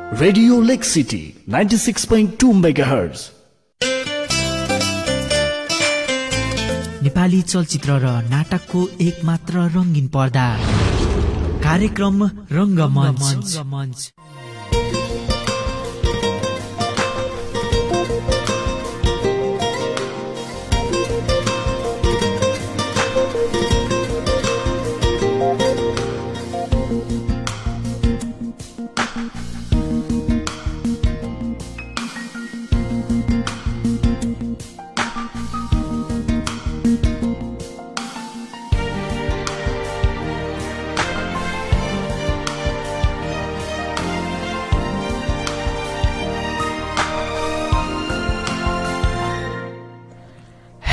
Radio लेक city 96.2 megahertz. Nepali चलचित्र र नाटकको एकमात्र रंगीन पर्दा कार्यक्रम रंगमञ्च।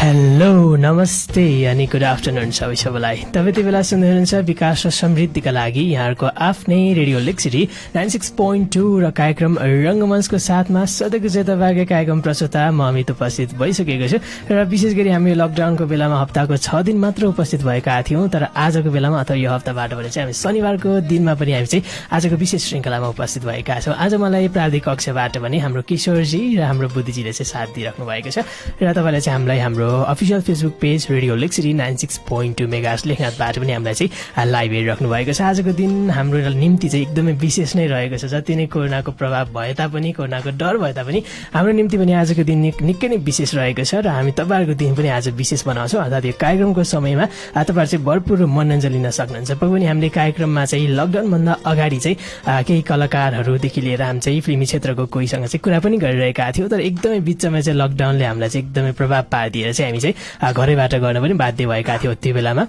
हेलो नमस्ते अनि गुड आफ्टरनुन सबैलाई। तपाईँ यति बेला सुन्दै हुनुहुन्छ विकास र समृद्धिका लागि यहाँहरूको आफ्नै रेडियो लेक सिटी 96.2 र कार्यक्रम रंगमञ्चको साथमा सधैँको चाहिँ तपाईँको कार्यक्रम प्रस्तुता म अमित उपस्थित भइसकेको छु। र विशेष गरी हामी लकडाउनको बेलामा हप्ताको 6 दिन मात्र उपस्थित भएका थियौँ, तर आजको बेलामा अथवा यो हप्ताबाट भने चाहिँ हामी शनिबारको दिनमा पनि हामी चाहिँ आजको विशेष श्रृङ्खलामा उपस्थित भएका छौँ। आज मलाई प्राविधिक कक्षबाट पनि हाम्रो किशोरजी र हाम्रो बुद्धिजीले चाहिँ साथ दिइराख्नु भएको छ र तपाईँलाई चाहिँ हामीलाई हाम्रो अफिसियल फेसबुक पेज रेडियो लेक सिटी 96.2 मेगाहर्ज लेखनाथबाट पनि हामीलाई चाहिँ लाइभ हेरिराख्नु भएको छ। आजको दिन हाम्रो निम्ति चाहिँ एकदमै विशेष नै रहेको छ। जति नै कोरोनाको प्रभाव भए तापनि, कोरोनाको डर भए तापनि हाम्रो निम्ति पनि आजको दिन निकै नै विशेष रहेको छ र हामी तपाईँहरूको दिन पनि आज विशेष बनाउँछौँ। अर्थात् यो कार्यक्रमको समयमा तपाईँहरू चाहिँ भरपूर मनोरञ्जन लिन सक्नुहुन्छ। पनि हामीले कार्यक्रममा चाहिँ लकडाउनभन्दा अगाडि चाहिँ केही कलाकारहरूदेखि लिएर हामी चाहिँ फिल्मी क्षेत्रको कोहीसँग चाहिँ कुरा पनि गरिरहेका थियौँ, तर एकदमै बिचमा चाहिँ लकडाउनले हामीलाई चाहिँ एकदमै प्रभाव पारिदिएर चाहिँ हामी चाहिँ घरैबाट गर्न पनि बाध्य भएका थियौँ त्यो बेलामा।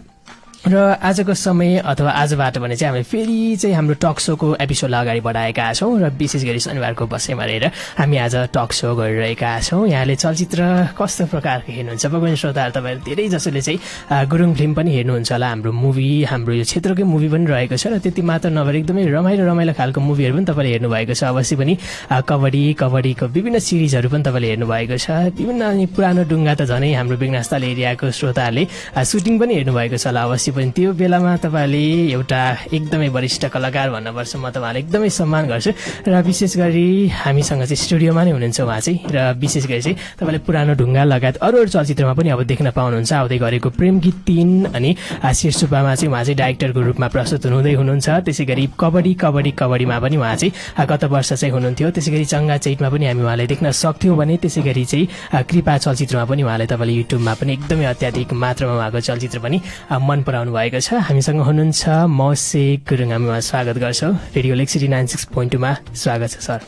र आजको समय अथवा आजबाट भने चाहिँ हामीले फेरि चाहिँ हाम्रो टक सोको एपिसोडलाई अगाडि बढाएका छौँ र विशेष गरी शनिबारको बसाइमा रहेर हामी आज टक सो गरिरहेका छौँ। यहाँले चलचित्र कस्तो प्रकारको हेर्नुहुन्छ पक्कै श्रोताहरू तपाईँहरू धेरै जसोले चाहिँ गुरुङ फिल्म पनि हेर्नुहुन्छ होला। हाम्रो मुभी, हाम्रो यो क्षेत्रकै मुभी पनि रहेको छ र त्यति मात्र नभएर एकदमै रमाइलो खालको मुभीहरू पनि तपाईँले हेर्नुभएको छ। अवश्य पनि कबड्डीको विभिन्न सिरिजहरू पनि तपाईँले हेर्नुभएको छ। विभिन्न पुरानो डुङ्गा त झनै हाम्रो बेगनास्थल एरियाको श्रोताहरूले सुटिङ पनि हेर्नुभएको छ होला। अवश्य पनि त्यो बेलामा तपाईँले एउटा एकदमै वरिष्ठ कलाकार भन्नुपर्छ, म तपाईँलाई एकदमै सम्मान गर्छु र विशेष गरी हामीसँग चाहिँ स्टुडियोमा नै हुनुहुन्छ उहाँ चाहिँ। र विशेष गरी चाहिँ तपाईँले पुरानो ढुङ्गा लगायत अरू चलचित्रमा पनि अब देख्न पाउनुहुन्छ। आउँदै गरेको प्रेम गीत 3 अनि शीर्षुपामा चाहिँ उहाँ चाहिँ डाइरेक्टरको रूपमा प्रस्तुत हुँदै हुनुहुन्छ। त्यसै गरी कबड्डीमा पनि उहाँ चाहिँ गत वर्ष चाहिँ हुनुहुन्थ्यो। त्यसै गरी चङ्गा चैटमा पनि हामी उहाँलाई देख्न सक्थ्यौँ भने त्यसै गरी चाहिँ कृपा चलचित्रमा पनि उहाँलाई तपाईँले युट्युबमा पनि एकदमै अत्याधिक मात्रामा उहाँको चलचित्र पनि मन पराउनु भएको छ। हामीसँग हुनुहुन्छ मौसे गुरुङ, हामी उहाँ स्वागत गर्छौँ रेडियो लेक सिटी 96.2 मा। स्वागत छ सर।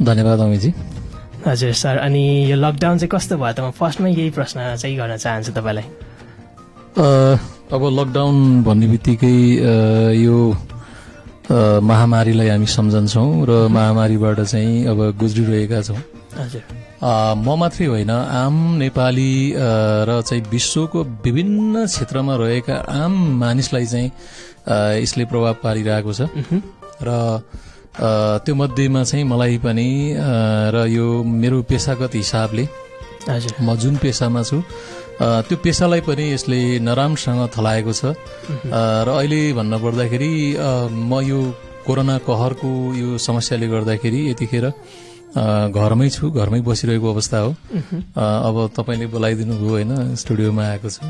धन्यवाद अमितजी। हजुर सर, अनि यो लकडाउन चाहिँ कस्तो भयो त? म फर्स्टमै यही प्रश्न चाहिँ गर्न चाहन्छु तपाईँलाई। अब लकडाउन भन्ने बित्तिकै यो महामारीलाई हामी सम्झन्छौँ र महामारीबाट चाहिँ अब गुज्रिरहेका छौँ। हजुर, म मात्रै होइन, आम नेपाली र चाहिँ विश्वको विभिन्न क्षेत्रमा रहेका आम मानिसलाई चाहिँ यसले प्रभाव पारिरहेको छ र त्यो मध्येमा चाहिँ मलाई पनि र यो मेरो पेसागत हिसाबले म जुन पेसामा छु त्यो पेसालाई पनि यसले नराम्रोसँग थलाएको छ। र अहिले भन्नुपर्दाखेरि म यो कोरोना कहरको यो समस्याले गर्दाखेरि यतिखेर घरमै छु, घरमै बसिरहेको अवस्था हो। अब तपाईँले बोलाइदिनु भयो होइन, स्टुडियोमा आएको छु।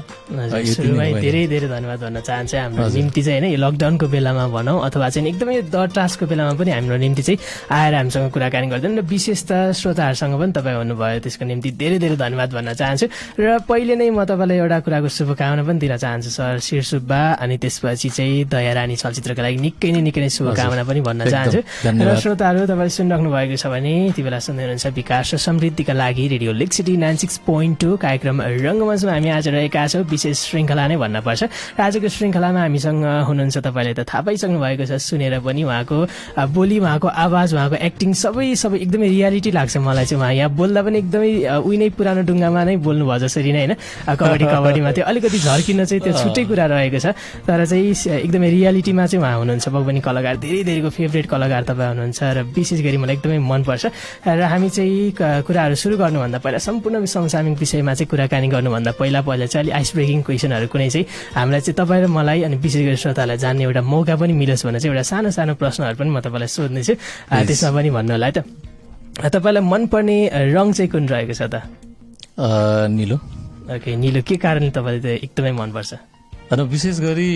धेरै धेरै धन्यवाद भन्न चाहन्छु हाम्रो निम्ति चाहिँ होइन, यो लकडाउनको बेलामा भनौँ अथवा चाहिँ एकदमै डर त्रासको बेलामा पनि हाम्रो निम्ति चाहिँ आएर हामीसँग कुराकानी गर्दैन र विशेष त श्रोताहरूसँग पनि तपाईँ हुनुभयो, त्यसको निम्ति धेरै धेरै धन्यवाद भन्न चाहन्छु। र पहिले नै म तपाईँलाई एउटा कुराको शुभकामना पनि दिन चाहन्छु सर, शीर्षुब्बा अनि त्यसपछि चाहिँ दयारानी चलचित्रको लागि निकै नै शुभकामना पनि भन्न चाहन्छु। र श्रोताहरू तपाईँले सुनिराख्नु भएको छ भने यति बेला सुन्दै हुनुहुन्छ विकास र समृद्धिका लागि रेडियो लेक सिटी 96.2 कार्यक्रम रंगमञ्चमा हामी आज रहेका छौँ। विशेष श्रृङ्खला नै भन्नुपर्छ। आजको श्रृङ्खलामा हामीसँग हुनुहुन्छ, तपाईँले त थाहा पाइसक्नु भएको छ, सुनेर पनि उहाँको बोली, उहाँको आवाज, उहाँको एक्टिङ सबै एकदमै रियालिटी लाग्छ मलाई चाहिँ। उहाँ यहाँ बोल्दा पनि एकदमै उही नै पुरानो ढुङ्गामा नै बोल्नु भयो जसरी नै होइन, कबड्डीमा त्यो अलिकति झर्किन चाहिँ त्यो छुट्टै कुरा रहेको छ, तर चाहिँ एकदमै रियालिटीमा चाहिँ उहाँ हुनुहुन्छ। पनि कलाकार धेरैको फेभरेट कलाकार तपाईँ हुनुहुन्छ र विशेष गरी मलाई एकदमै मनपर्छ। र हामी चाहिँ कुराहरू सुरु गर्नुभन्दा पहिला सम्पूर्ण समसामयिक विषयमा चाहिँ कुराकानी गर्नुभन्दा पहिला चाहिँ अलिक आइस ब्रेकिङ क्वेसनहरू कुनै चाहिँ हामीलाई चाहिँ तपाईँ र मलाई अनि विशेष गरी श्रोतालाई जान्ने एउटा मौका पनि मिलोस् भनेर चाहिँ एउटा सानो सानो प्रश्नहरू पनि म तपाईँलाई सोध्नेछु त्यसमा पनि भन्नु होला है त तपाईँलाई मनपर्ने रङ चाहिँ कुन रहेको छ त निलो ओके निलो के कारणले तपाईँले त एकदमै मनपर्छ होइन विशेष गरी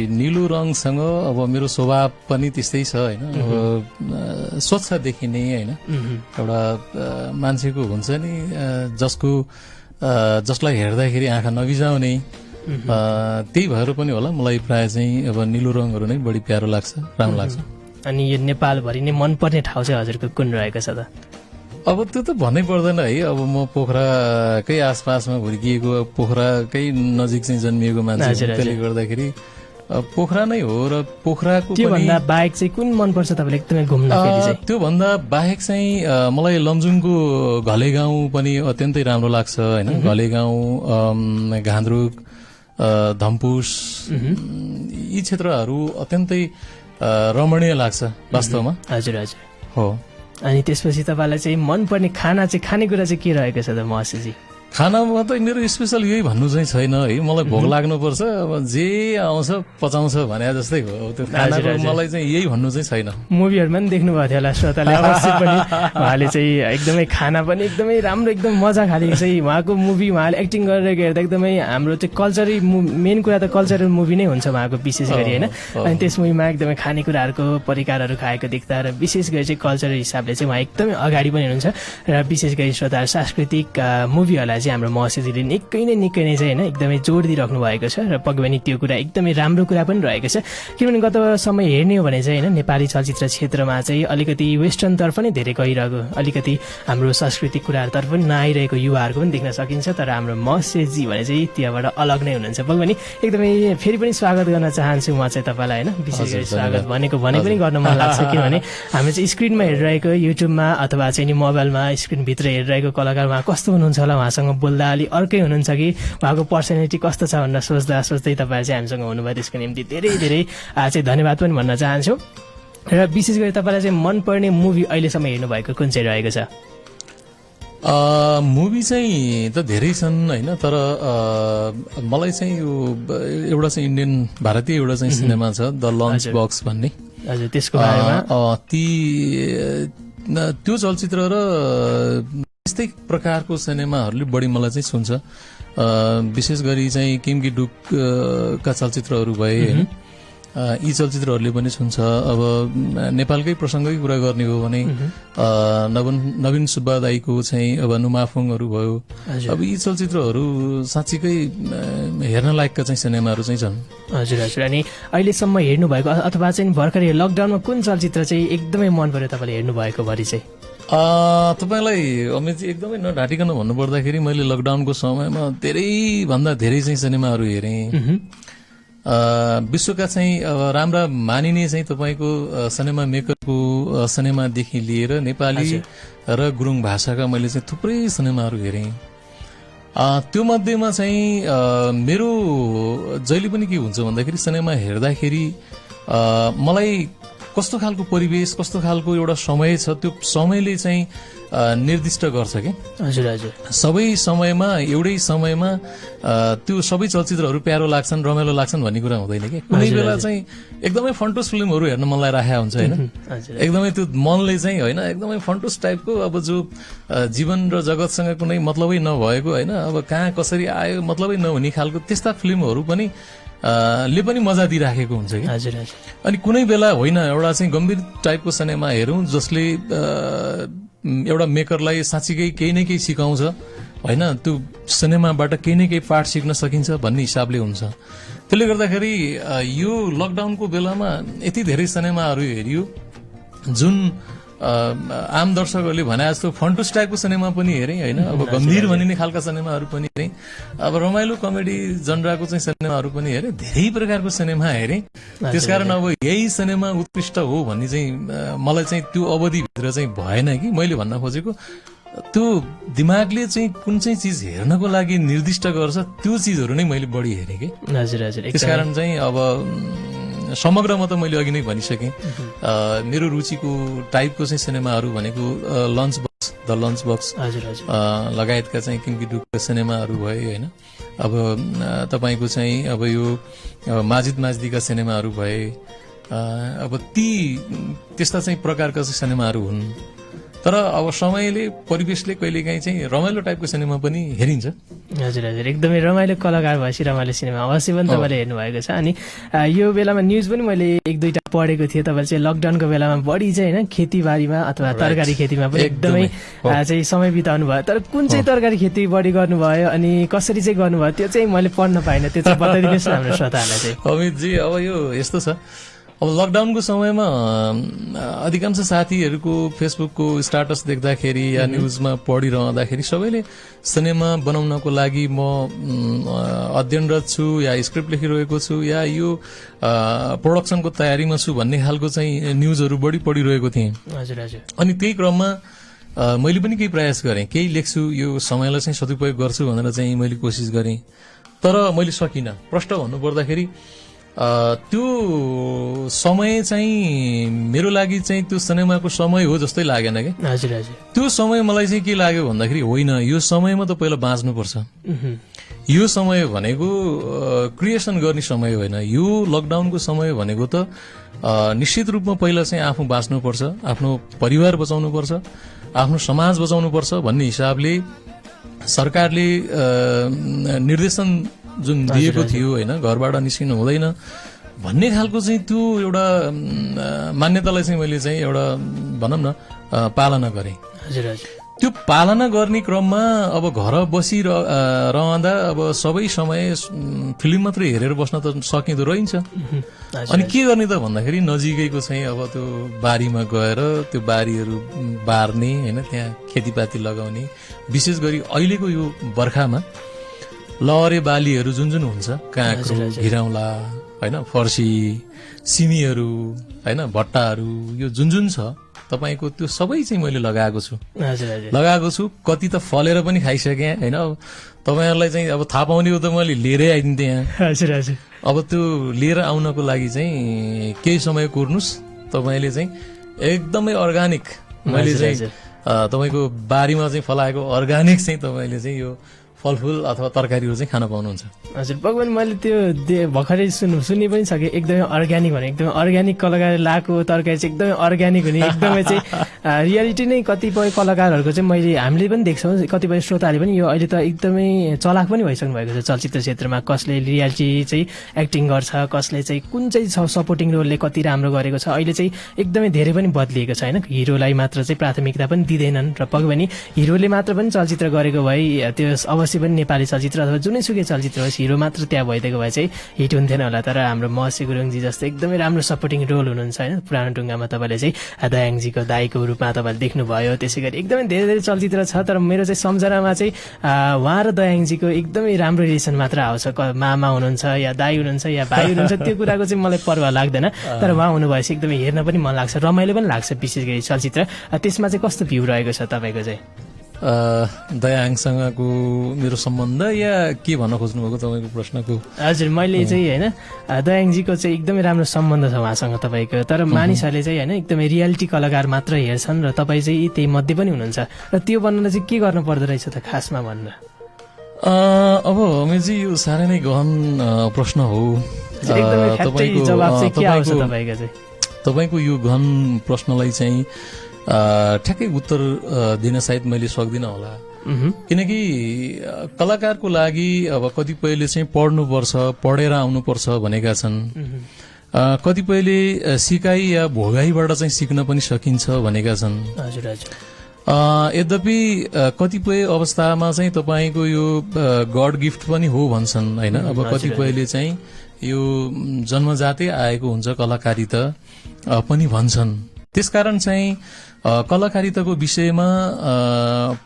निलो रङसँग अब मेरो स्वभाव पनि त्यस्तै छ होइन अब स्वच्छ देखिने होइन एउटा मान्छेको हुन्छ नि जसलाई हेर्दाखेरि आँखा नबिजाउने त्यही भएर पनि होला मलाई प्राय चाहिँ अब निलो रङहरू नै बढी प्यारो लाग्छ राम्रो लाग्छ अनि यो नेपालभरि नै मनपर्ने ठाउँ चाहिँ हजुरको कुन रहेको छ त अब त्यो त भन्नै पर्दैन है अब म पोखराकै आसपासमा हुर्किएको पोखराकै नजिक चाहिँ जन्मिएको मान्छे त्यसले गर्दाखेरि पोखरा नै हो र पोखराको त्योभन्दा बाहेक चाहिँ कुन मनपर्छ तपाईँले एकदमै घुम्दाखेरि चाहिँ त्योभन्दा बाहेक चाहिँ मलाई लमजुङको घले गाउँ पनि अत्यन्तै राम्रो लाग्छ होइन घले गाउँ घान्द्रुक धम्पुस यी क्षेत्रहरू अत्यन्तै रमणीय लाग्छ वास्तवमा हजुर हजुर हो अनि त्यसपछि तपाईँलाई चाहिँ मनपर्ने खाना चाहिँ खानेकुरा चाहिँ के रहेको छ त महर्षिजी खानामा त मेरो स्पेसल यही भन्नु चाहिँ छैन है मलाई भोक लाग्नुपर्छ अब जे आउँछ पचाउँछ भने जस्तै हो अब त्यो खानाको मलाई चाहिँ यही भन्नु चाहिँ छैन मुभीहरूमा पनि देख्नु भएको थियो होला श्रोताले अवश्य पनि उहाँले चाहिँ एकदमै खाना पनि एकदमै राम्रो एकदम मजा खाले चाहिँ उहाँको मुभी उहाँले एक्टिङ गरेर हेर्दा एकदमै हाम्रो चाहिँ कल्चरै मेन कुरा त कल्चरल मुभी नै हुन्छ उहाँको विशेष गरी होइन अनि त्यस मुभीमा एकदमै खानेकुराहरूको परिकारहरू खाएको देख्दा र विशेष गरी चाहिँ कल्चरल हिसाबले चाहिँ उहाँ एकदमै अगाडि पनि हुनुहुन्छ र विशेष गरी श्रोताहरू सांस्कृतिक मुभीहरूलाई हाम्रो महर्षिजीले निकै नै चाहिँ होइन एकदमै जोड दिइराख्नु भएको छ र पक्कै पनि त्यो कुरा एकदमै राम्रो कुरा पनि रहेको छ किनभने गत समय हेर्ने हो भने चाहिँ होइन नेपाली चलचित्र क्षेत्रमा चाहिँ अलिकति वेस्टर्नतर्फ नै धेरै गइरहेको अलिकति हाम्रो सांस्कृतिक कुराहरूतर्फ पनि नआइरहेको युवाहरूको पनि देख्न सकिन्छ तर हाम्रो महर्षिजी भने चाहिँ त्यहाँबाट अलग नै हुनुहुन्छ पक्कै पनि एकदमै फेरि पनि स्वागत गर्न चाहन्छु म चाहिँ तपाईँलाई होइन विशेष गरी स्वागत भने पनि गर्न मन लाग्छ किनभने हामी चाहिँ स्क्रिनमा हेरिरहेको युट्युबमा अथवा चाहिँ नि मोबाइलमा स्क्रिनभित्र हेरिरहेको कलाकार उहाँ कस्तो हुनुहुन्छ होला उहाँसँग बोल्दा अलि अर्कै हुनुहुन्छ कि उहाँको पर्सनालिटी कस्तो छ भनेर सोच्दै तपाईँहरू चाहिँ हामीसँग हुनुभयो त्यसको निम्ति धेरै चाहिँ धन्यवाद पनि भन्न चाहन्छु र विशेष गरी तपाईँलाई चाहिँ मनपर्ने मुभी अहिलेसम्म हेर्नुभएको कुन चाहिँ रहेको छ मुभी चाहिँ त धेरै छन् होइन तर मलाई चाहिँ यो एउटा चाहिँ इन्डियन भारतीय एउटा चाहिँ सिनेमा छ द लन्च बक्स भन्ने हजुर त्यसको बारेमा त्यो चलचित्र र यस्तै प्रकारको सिनेमाहरूले बढी मलाई चाहिँ छुन्छ विशेष गरी चाहिँ किमकी डुकका चलचित्रहरू भए होइन यी चलचित्रहरूले पनि छुन्छ अब नेपालकै प्रसङ्गकै कुरा गर्ने हो भने नवीन सुब्बा दाईको चाहिँ अब नुमाफुङहरू भयो अब यी चलचित्रहरू साँच्चीकै हेर्न लायकका चाहिँ सिनेमाहरू चाहिँ छन् हजुर हजुर अनि अहिलेसम्म हेर्नुभएको अथवा चाहिँ भर्खरै लकडाउनमा कुन चलचित्र चाहिँ एकदमै मन पर्यो तपाईँले हेर्नुभएको भरि चाहिँ तपाईँलाई अमितजी एकदमै नढाँटिकन भन्नुपर्दाखेरि मैले लकडाउनको समयमा धेरैभन्दा धेरै चाहिँ सिनेमाहरू हेरेँ विश्वका चाहिँ राम्रा मानिने चाहिँ तपाईँको सिनेमा मेकरको सिनेमादेखि लिएर नेपाली र गुरुङ भाषाका मैले चाहिँ थुप्रै सिनेमाहरू हेरेँ त्यो मध्येमा चाहिँ मेरो जहिले पनि के हुन्छ भन्दाखेरि सिनेमा हेर्दाखेरि मलाई कस्तो खालको परिवेश कस्तो खालको एउटा समय छ त्यो समयले चाहिँ निर्दिष्ट गर्छ कि हजुर हजुर सबै समयमा एउटै समयमा त्यो सबै चलचित्रहरू प्यारो लाग्छन् रमाइलो लाग्छन् भन्ने कुरा हुँदैन कि कुनै बेला चाहिँ एकदमै फन्टोस फिल्महरू हेर्न मनलाई राखेको हुन्छ होइन एकदमै त्यो मनले चाहिँ होइन एकदमै फन्टोस टाइपको अब जो जीवन र जगतसँग कुनै मतलबै नभएको होइन अब कहाँ कसरी आयो मतलबै नहुने खालको त्यस्ता फिल्महरू पनि ले पनि मजा दिइराखेको हुन्छ कि हजुर हजुर अनि कुनै बेला होइन एउटा चाहिँ गम्भीर टाइपको सिनेमा हेरौँ जसले एउटा मेकरलाई साँच्चीकै केही न केही सिकाउँछ होइन त्यो सिनेमाबाट केही न केही पाठ सिक्न सकिन्छ भन्ने हिसाबले हुन्छ त्यसले गर्दाखेरि यो लकडाउनको बेलामा यति धेरै सिनेमाहरू हेरियो जुन आम दर्शकहरूले भने जस्तो फन्टुस टाइपको सिनेमा पनि हेरेँ होइन अब गम्भीर भनिने खालका सिनेमाहरू पनि हेरेँ अब रमाइलो कमेडी जनराको चाहिँ सिनेमाहरू पनि हेरेँ धेरै प्रकारको सिनेमा हेरेँ त्यसकारण अब यही सिनेमा उत्कृष्ट हो भन्ने चाहिँ मलाई चाहिँ त्यो अवधिभित्र चाहिँ भएन कि मैले भन्न खोजेको त्यो दिमागले चाहिँ कुन चाहिँ चिज हेर्नको लागि निर्दिष्ट गर्छ त्यो चिजहरू नै मैले बढी हेरेँ कि हजुर हजुर त्यसकारण चाहिँ अब समग्रमा त मैले अघि नै भनिसकेँ मेरो रुचिको टाइपको चाहिँ सिनेमाहरू भनेको द लन्च बक्स लगायतका चाहिँ किमकी डुकका सिनेमाहरू भए होइन अब तपाईँको चाहिँ अब यो माजिद माजदीका सिनेमाहरू भए अब त्यस्ता चाहिँ प्रकारका चाहिँ सिनेमाहरू हुन् तर अब समयले परिवेशले कहिलेकाहीँ चाहिँ रमाइलो टाइपको सिनेमा पनि हेरिन्छ हजुर हजुर एकदमै रमाइलो कलाकार भएपछि रमाइलो सिनेमा अवश्य पनि तपाईँले हेर्नुभएको छ अनि यो बेलामा न्युज पनि मैले एक दुईटा पढेको थिएँ तपाईँले चाहिँ लकडाउनको बेलामा बढी चाहिँ होइन खेतीबारीमा अथवा तरकारी खेतीमा पनि एकदमै चाहिँ समय बिताउनु भयो तर कुन चाहिँ तरकारी खेती बढी गर्नुभयो अनि कसरी चाहिँ गर्नुभयो त्यो चाहिँ मैले पढ्न पाइनँ त्यो चाहिँ बताइदिनुहोस् न हाम्रो श्रोताहरूलाई चाहिँ अमितजी अब यो यस्तो छ अब लकडाउनको समयमा अधिकांश साथीहरूको फेसबुकको स्टाटस देख्दाखेरि या न्युजमा पढिरहँदाखेरि सबैले सिनेमा बनाउनको लागि म अध्ययनरत छु या स्क्रिप्ट लेखिरहेको छु या यो प्रोडक्सनको तयारीमा छु भन्ने खालको चाहिँ न्युजहरू बढी पढिरहेको थिएँ हजुर हजुर अनि त्यही क्रममा मैले पनि केही प्रयास गरेँ केही लेख्छु यो समयलाई चाहिँ सदुपयोग गर्छु भनेर चाहिँ मैले कोसिस गरेँ तर मैले सकिनँ प्रष्ट भन्नुपर्दाखेरि त्यो समय चाहिँ मेरो लागि चाहिँ त्यो सिनेमाको समय हो जस्तै लागेन कि हजुर हजुर त्यो समय मलाई चाहिँ के लाग्यो भन्दाखेरि होइन यो समयमा त पहिला बाँच्नुपर्छ यो समय भनेको क्रिएसन गर्ने समय होइन यो लकडाउनको समय भनेको त निश्चित रूपमा पहिला चाहिँ आफू बाँच्नुपर्छ आफ्नो परिवार बचाउनुपर्छ आफ्नो समाज बचाउनुपर्छ भन्ने हिसाबले सरकारले निर्देशन जुन दिएको थियो होइन घरबाट निस्किनु हुँदैन भन्ने खालको चाहिँ त्यो एउटा मान्यतालाई चाहिँ मैले चाहिँ एउटा भनौँ न पालना गरेँ हजुर हजुर त्यो पालना गर्ने क्रममा अब घर बसिरहँदा अब सबै समय फिल्म मात्रै हेरेर बस्न त सकिँदो रहन्छ अनि के गर्ने त भन्दाखेरि नजिकैको चाहिँ अब त्यो बारीमा गएर त्यो बारीहरू बार्ने होइन त्यहाँ खेतीपाती लगाउने विशेष गरी अहिलेको यो बर्खामा लहरे बालीहरू जुन जुन हुन्छ काँक्रो घिराउला होइन फर्सी सिमीहरू होइन भट्टाहरू यो जुन जुन छ तपाईँको त्यो सबै चाहिँ मैले लगाएको छु कति त फलेर पनि खाइसकेँ होइन अब तपाईँहरूलाई चाहिँ अब थाहा पाउने हो त मैले लिएरै आइदिन्थेँ यहाँ हजुर हजुर अब त्यो लिएर आउनको लागि चाहिँ केही समय कुर्नुहोस् तपाईँले चाहिँ एकदमै अर्ग्यानिक मैले चाहिँ तपाईँको बारीमा चाहिँ फलाएको अर्ग्यानिक चाहिँ तपाईँले चाहिँ यो फलफुल अथवा तरकारीहरू चाहिँ खान पाउनुहुन्छ हजुर भगवान मैले त्यो भर्खरै सुनि पनि सकेँ एकदमै अर्ग्यानिक भने एकदमै अर्ग्यानिक कलाकारले लाएको तरकारी चाहिँ एकदमै अर्ग्यानिक हुने एकदमै चाहिँ रियालिटी नै कतिपय कलाकारहरूको चाहिँ हामीले पनि देख्छौँ कतिपय श्रोताहरूले पनि यो अहिले त एकदमै चलाक पनि भइसक्नु भएको छ चलचित्र क्षेत्रमा कसले रियालिटी चाहिँ एक्टिङ गर्छ कसले चाहिँ कुन चाहिँ सपोर्टिङ रोलले कति राम्रो गरेको छ अहिले चाहिँ एकदमै धेरै पनि बदलिएको छ होइन हिरोलाई मात्र चाहिँ प्राथमिकता पनि दिँदैनन् र पक्कै पनि हिरोले मात्र पनि चलचित्र गरेको भए त्यो अवश्य पनि नेपाली चलचित्र अथवा जुनैसुकै चलचित्र होस् हिरो मात्र त्यहाँ भइदिएको भए चाहिँ हिट हुन्थेन होला तर हाम्रो महर्षि गुरुङजी जस्तो एकदमै राम्रो सपोर्टिङ रोल हुनुहुन्छ होइन पुरानो ढुङ्गामा तपाईँले चाहिँ दयाङजीको दाईको रूपमा तपाईँले देख्नुभयो त्यसै गरी एकदमै धेरै धेरै चलचित्र छ तर मेरो चाहिँ सम्झनामा चाहिँ उहाँ र दयाङजीको एकदमै राम्रो रिलेसन मात्र आउँछ मामा हुनुहुन्छ या दाई हुनुहुन्छ या भाइ हुनुहुन्छ त्यो कुराको चाहिँ मलाई पर्वाह लाग्दैन तर उहाँ हुनुभएपछि एकदमै हेर्न पनि मन लाग्छ रमाइलो पनि लाग्छ विशेष गरी चलचित्र त्यसमा चाहिँ कस्तो भ्यू रहेको छ तपाईँको चाहिँ दयाङसँगको मेरो सम्बन्ध या के भन्न खोज्नुभएको तपाईँको प्रश्नको हजुर मैले चाहिँ होइन दयाङजीको चाहिँ एकदमै राम्रो सम्बन्ध छ उहाँसँग तपाईँको तर मानिसहरूले चाहिँ होइन एकदमै रियालिटी कलाकार मात्र हेर्छन् र तपाईँ चाहिँ त्यही मध्ये पनि हुनुहुन्छ र त्यो बन्नलाई चाहिँ के गर्नु पर्दो रहेछ त खासमा भन्नु अब अमितजी यो साह्रै नै गहन प्रश्न हो तपाईँको यो गहन प्रश्नलाई चाहिँ ठ्याक्कै उत्तर दिन सायद मैले सक्दिनँ होला किनकि कलाकारको लागि अब कतिपयले चाहिँ पढ्नुपर्छ पढेर आउनुपर्छ भनेका छन् कतिपयले सिकाइ या भोगाइबाट चाहिँ सिक्न पनि सकिन्छ भनेका छन् यद्यपि कतिपय अवस्थामा चाहिँ तपाईँको यो गड गिफ्ट पनि हो भन्छन् होइन अब कतिपयले चाहिँ यो जन्मजातै आएको हुन्छ कलाकारिता पनि भन्छन् त्यसकारण चाहिँ कलाकारिताको विषयमा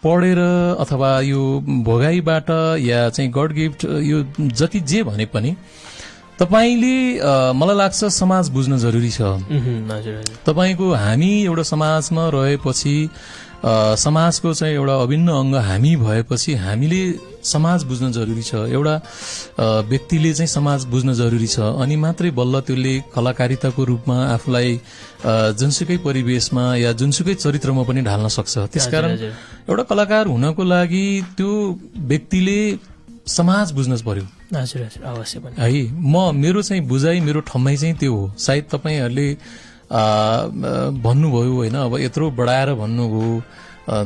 पढेर अथवा यो भोगाईबाट या चाहिँ गड गिफ्ट यो जति जे भने पनि तपाईले मलाई लाग्छ समाज बुझ्न जरुरी छ। हजुर हजुर तपाईको हामी एउटा समाजमा रहेपछि समाजको चाहिँ एउटा अभिन्न अङ्ग हामी भएपछि हामीले समाज बुझ्न जरुरी छ। एउटा व्यक्तिले चाहिँ समाज बुझ्न जरुरी छ अनि मात्रै बल्ल त्यसले कलाकारिताको रूपमा आफूलाई जुनसुकै परिवेशमा या जुनसुकै चरित्रमा पनि ढाल्न सक्छ। त्यसकारण एउटा कलाकार हुनको लागि त्यो व्यक्तिले समाज बुझ्न पर्यो। हजुर हजुर अवश्य पनि है मेरो चाहिँ बुझाइ मेरो ठम्माइ चाहिँ त्यो हो। सायद तपाईहरूले भन्नुभयो होइन, अब यत्रो बढाएर भन्नुभयो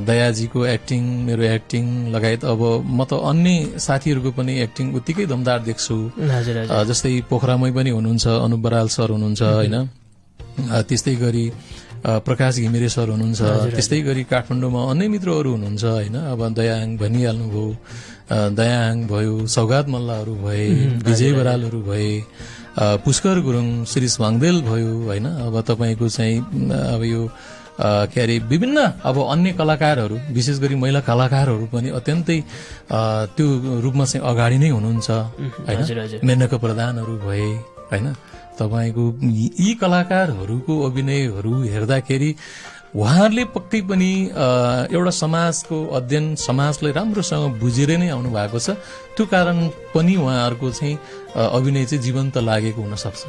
दयाजीको एक्टिङ, मेरो एक्टिङ लगायत अब म त अन्य साथीहरूको पनि एक्टिङ उत्तिकै दमदार देख्छु। जस्तै पोखरामै पनि हुनुहुन्छ अनुप बराल सर हुनुहुन्छ होइन, त्यस्तै गरी प्रकाश घिमिरे सर हुनुहुन्छ, त्यस्तै गरी काठमाडौँमा अन्य मित्रहरू हुनुहुन्छ होइन। अब दयाहाङ भनिहाल्नुभयो, दयाहाङ भयो, सौगात मल्लहरू भए, विजय बरालहरू भए, पुष्कर गुरुङ, शिरीष वाङदेल भयो होइन। अब तपाईँको चाहिँ अब यो के अरे विभिन्न अब अन्य कलाकारहरू विशेष गरी महिला कलाकारहरू पनि अत्यन्तै त्यो रूपमा चाहिँ अगाडि नै हुनुहुन्छ होइन। मेनका प्रधानहरू भए होइन। तपाईँको यी कलाकारहरूको अभिनयहरू हेर्दाखेरि उहाँहरूले पक्कै पनि एउटा समाजको अध्ययन, समाजलाई राम्रोसँग बुझेर नै आउनु भएको छ। त्यो कारण पनि उहाँहरूको चाहिँ अभिनय चाहिँ जीवन्त लागेको हुन सक्छ।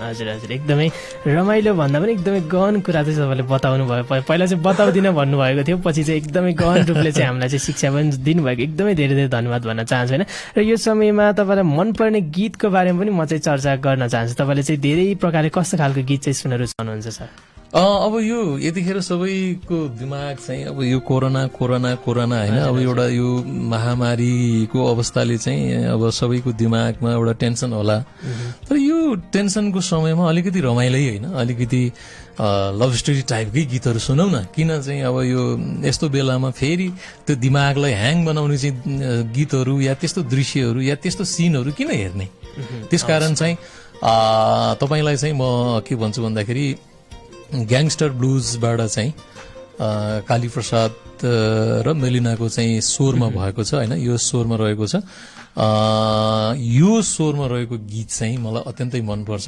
हजुर हजुर एकदमै रमाइलो भन्दा पनि एकदमै गहन कुरा चाहिँ तपाईँले बताउनु भयो। पहिला चाहिँ बताउँदिन भन्नुभएको थियो, पछि चाहिँ एकदमै गहन रूपले चाहिँ हामीलाई चाहिँ शिक्षा पनि दिनुभएको, एकदमै धेरै धेरै धन्यवाद भन्न चाहन्छु होइन। र यो समयमा तपाईँलाई मनपर्ने गीतको बारेमा पनि म चाहिँ चर्चा गर्न चाहन्छु। तपाईँले चाहिँ धेरै प्रकारले कस्तो खालको गीत चाहिँ सुन्न रुचाउनुहुन्छ सर? अब यो यतिखेर सबैको दिमाग चाहिँ अब यो कोरोना होइन, अब एउटा यो महामारीको अवस्थाले चाहिँ अब सबैको दिमागमा एउटा टेन्सन होला। तर यो टेन्सनको समयमा अलिकति रमाइलै होइन, अलिकति लभ स्टोरी टाइपकै गीतहरू सुनौ न। किन चाहिँ अब यो यस्तो बेलामा फेरि त्यो दिमागलाई ह्याङ बनाउने चाहिँ गीतहरू या त्यस्तो दृश्यहरू या त्यस्तो सिनहरू किन हेर्ने? त्यसकारण चाहिँ तपाईँलाई चाहिँ म के भन्छु भन्दाखेरि ग्याङ्स्टर ब्लुजबाट चाहिँ कालीप्रसाद र मेलिनाको चाहिँ स्वरमा भएको छ होइन। यो स्वरमा रहेको छ, यो स्वरमा रहेको गीत चाहिँ मलाई अत्यन्तै मनपर्छ,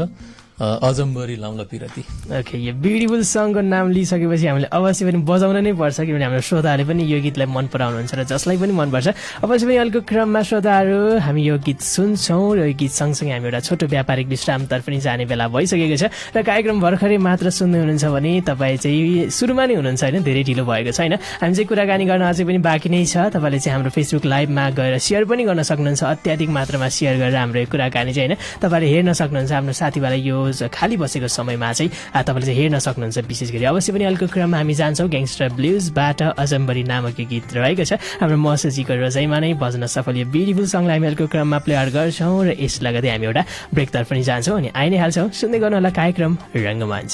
अजम्बरी लाउला पिराती। ओके, यो ब्युटिफुल सङको नाम लिइसकेपछि हामीले अवश्य पनि बजाउन नै पर्छ, किनभने हाम्रो श्रोताहरूले पनि यो गीतलाई मन पराउनुहुन्छ र जसलाई पनि मनपर्छ। अवश्य पनि अहिलेको क्रममा श्रोताहरू हामी यो गीत सुन्छौँ र यो गीत सँगसँगै हामी एउटा छोटो व्यापारिक विश्रामतर्फ पनि जाने बेला भइसकेको छ। र कार्यक्रम भर्खरै मात्र सुन्दै हुनुहुन्छ भने तपाईँ चाहिँ सुरुमा नै हुनुहुन्छ होइन, धेरै ढिलो भएको छैन। हामी चाहिँ कुराकानी गर्न अझै पनि बाँकी नै छ। तपाईँले चाहिँ हाम्रो फेसबुक लाइभमा गएर सेयर पनि गर्न सक्नुहुन्छ, अत्याधिक मात्रामा सेयर गरेर हाम्रो यो कुराकानी चाहिँ होइन तपाईँले हेर्न सक्नुहुन्छ। हाम्रो साथीभाइलाई यो खाली बसेको समयमा चाहिँ तपाईँले चाहिँ हेर्न सक्नुहुन्छ। विशेष गरी अवश्य पनि अहिलेको क्रममा हामी जान्छौँ ग्याङ्स्टर ब्लुजबाट अजम्बरी नामक गीत रहेको छ हाम्रो महसुजीको रोजाइमा नै बज्न सफल यो ब्युटिफुल सङलाई हामी अहिलेको क्रममा प्लेयर गर्छौँ र यस लगतै हामी एउटा ब्रेकतर्फ पनि जान्छौँ अनि आइ नै हाल्छौँ। सुन्दै गर्नु होला कार्यक्रम रङ्गमञ्च।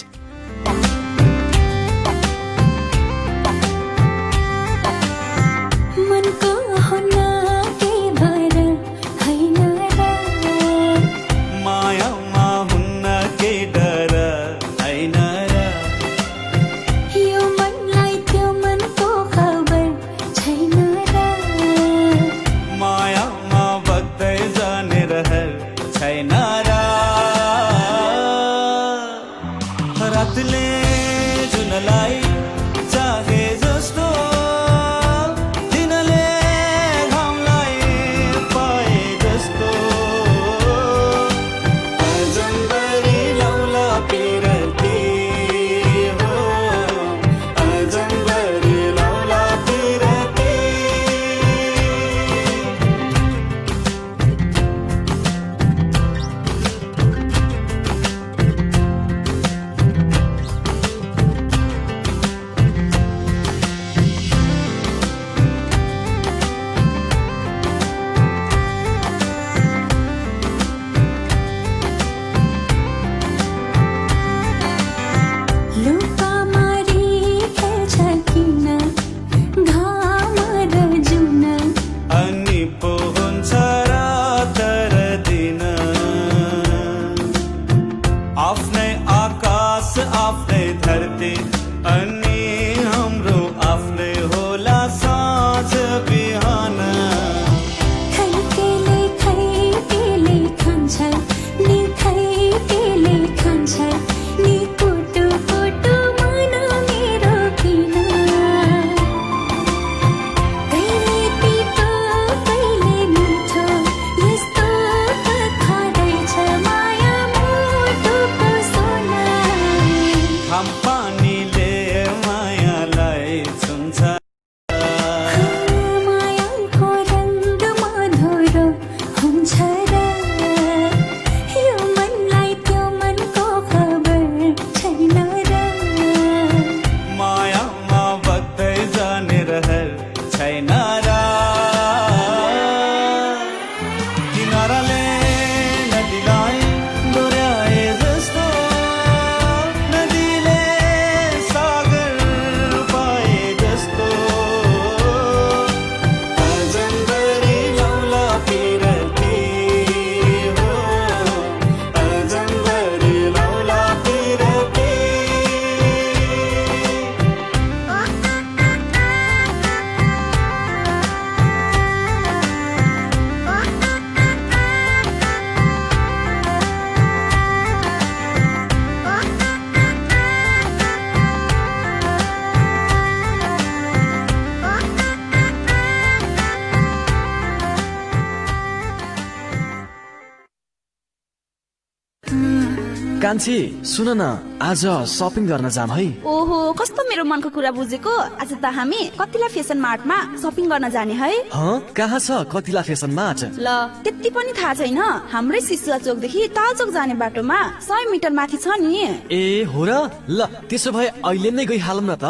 कान्छी सुन न, आज सपिङ गर्न जाम है। ओहो, कस्तो मेरो मनको कुरा बुझेको। आज त हामी कतिला फेसन मार्टमा सपिङ गर्न जाने है। कहाँ छ कतिला फेसन मार्ट? ल त्यति पनि थाहा छैन। हाम्रै सिसुवा चोकदेखि तालचोक जाने बाटोमा 100 मिटर माथि छ नि। ए हो र, ल त्यसो भए अहिले नै गइहालौँ न त।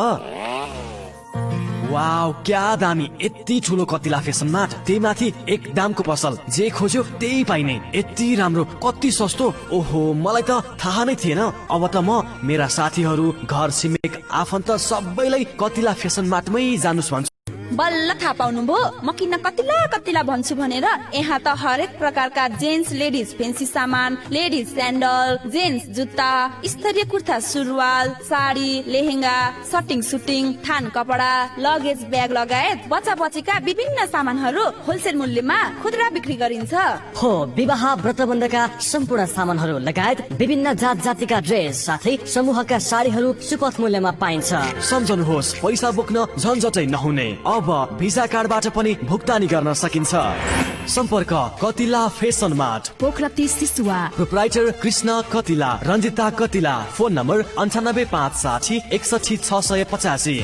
वाउ, क्या दामी, यति ठुलो कतिला फेसन मार्ट, त्यही माथि एक दामको पसल, जे खोज्यो त्यही पाइने, यति राम्रो, कति सस्तो। ओहो, मलाई त थाहा नै थिएन। अब त म मेरा साथीहरू, घर छिमेक, आफन्त सबैलाई कतिला फेसन मार्टमै जानुस् भन्छु। बल्ल थाहा पाउनु भो, म किन कतिला भन्छु भनेर। यहाँ त हरेक प्रकारका जेन्ट्स लेडिज फेन्सी सामान, लेडिज स्यान्डल, जेन्ट्स जुत्ता, स्तरीय कुर्ता सुरुवाल, साडी, लेहेंगा, सटिङ सुटिङ, थान कपडा, लगेज ब्याग लगायत बच्चा बच्चीका विभिन्न सामानहरू होलसेल मूल्यमा खुद्रा बिक्री गरिन्छ। हो, विवाह व्रतबन्धका सम्पूर्ण सामानहरू लगायत विभिन्न जात जातिका ड्रेस साथै समूहका साडीहरू सुपथ मूल्यमा पाइन्छ। सम्झनुहोस्, पैसा बोक्न झन्झटै नहुने, अब भिसा कार्डबाट पनि भुक्तानी गर्न सकिन्छ। सम्पर्क Katila fashion mart, Pokhara 30 Sisuwa. Proprietor Krishna Katila, Ranjita Katila. Phone number 98560 61 685।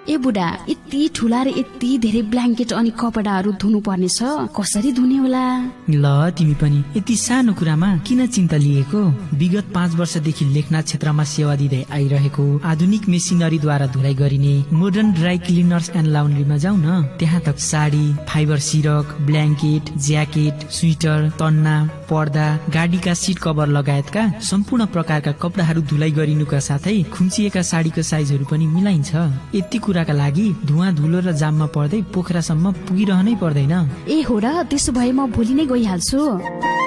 ए बुढा, यति ठुला र यति धेरै ब्ल्याङ्केट अनि कपडाहरू धुनु पर्ने छ, कसरी धुने होला? ल तिमी पनि यति सानो कुरामा किन चिन्ता लिएको? विगत 5 वर्षदेखि लेखनाथ क्षेत्रमा सेवा दिँदै आइरहेको आधुनिक मेसिनरीद्वारा धुलाइ गरिने मोडर्न ड्राई क्लिनर्स एन्ड लाउन्ड्रीमा जाऊ न। त्यहाँ त साडी, फाइबर सिरक, ब्ल्याङ्केट, ज्याकेट, स्वेटर, तन्ना, पर्दा, गाडीका सिट कभर लगायतका सम्पूर्ण प्रकारका कपडाहरू धुलाइ गरिनुका साथै खुम्चिएका साडीको साइजहरू पनि मिलाइन्छ। यति कुराका लागि धुवा धुलो र जाममा पर्दै पोखरासम्म पुगिरहनै पर्दैन। ए हो र, त्यसो भए म भोलि नै गइहाल्छु।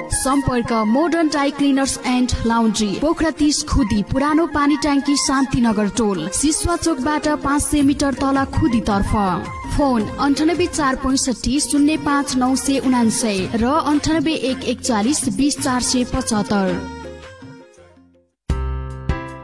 सम्पर्क modern dry cleaners and laundry, Pokhara 30 खुदी, पुरानो पानी ट्याङ्की, शान्तिनगर टोल, सिसुवा चोकबाट 500 मिटर तल खुदी तर्फ। फोन 98 465 05 979 र 98 141 20 475।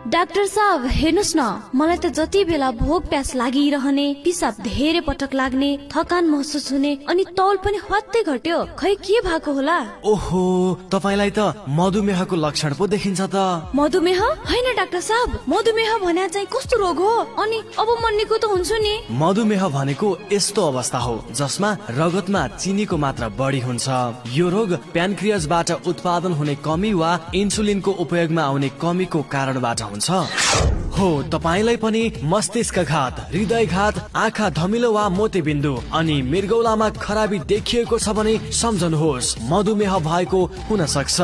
डाक्टर साहब हेर्नुस् न, मलाई त जति बेला भोक प्यास लागिरहने, पिसाब धेरै पटक लाग्ने, थकान महसुस हुने अनि तौल पनि हत्तै घट्यो। खै के भएको होला? ओहो, तपाईलाई त मधुमेहको लक्षण पो देखिन्छ त। मधुमेह? होइन डाक्टर साहब, मधुमेह भने चाहिँ कस्तो रोग हो? अनि अब म निको त हुन्छु नि? मधुमेह भनेको यस्तो अवस्था हो जसमा रगतमा चिनीको मात्रा बढी हुन्छ। यो रोग प्यानक्रियासबाट उत्पादन हुने कमी वा इन्सुलिनको उपयोगमा आउने कमीको कारणबाट हुन्छ। हो, तपाईलाई पनि मस्तिष्कघात, हृदयघात, आँखा धमिलो वा मोतीबिन्दु अनि मृगौलामा खराबी देखिएको छ भने सम्झनुहोस्, मधुमेह भएको हुन सक्छ।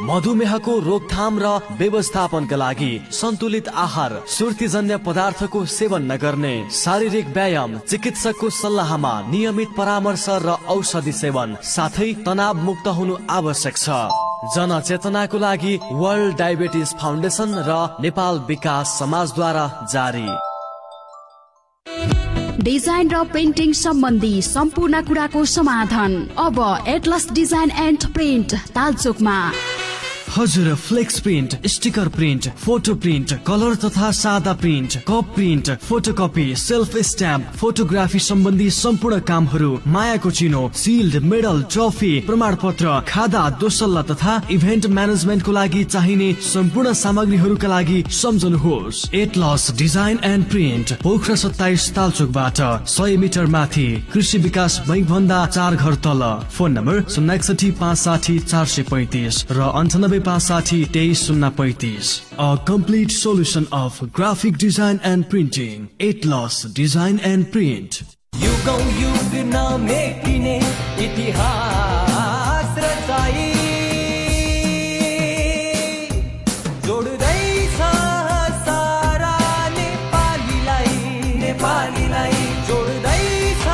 मधुमेहको रोकथाम र व्यवस्थापनका लागि सन्तुलित आहार, सुर्तीजन्य पदार्थको सेवन नगर्ने, शारीरिक व्यायाम, चिकित्सकको सल्लाहमा नियमित परामर्श र औषधि सेवन साथै तनाव मुक्त हुनु आवश्यक छ। जनचेतनाको लागि वर्ल्ड डायबिटिज फाउन्डेसन र नेपाल विकास समाजद्वारा जारी। डिजाइन र प्रिन्टिङ सम्बन्धी सम्पूर्ण कुराको समाधान अब एटलस डिजाइन एन्ड प्रिन्ट, तालचोकमा। हजुर, flex print, sticker print, photo print, colour तथा सादा print, cup print, photocopy, self stamp, photography सम्बन्धी सम्पूर्ण कामहरू, मायाको चिनो, सिल्ड, मेडल, ट्रफी, प्रमाण पत्र, खादा, दोसल्ला तथा इभेन्ट म्यानेजमेन्टको लागि चाहिने सम्पूर्ण सामग्रीहरूका लागि सम्झनुहोस्, atlas design and print, Pokhara 27 तालचोकबाट 100 मिटर माथि, कृषि विकास बैंक भन्दा 4 घर तल। फोन नम्बर 061 560 435 र 98 560 23 035। A complete solution of graphic design and printing. Atlas Design and Print. युगौं युग नमेटिने इतिहास रचाई जोड्दैछ सारा नेपालीलाई जोड्दैछ।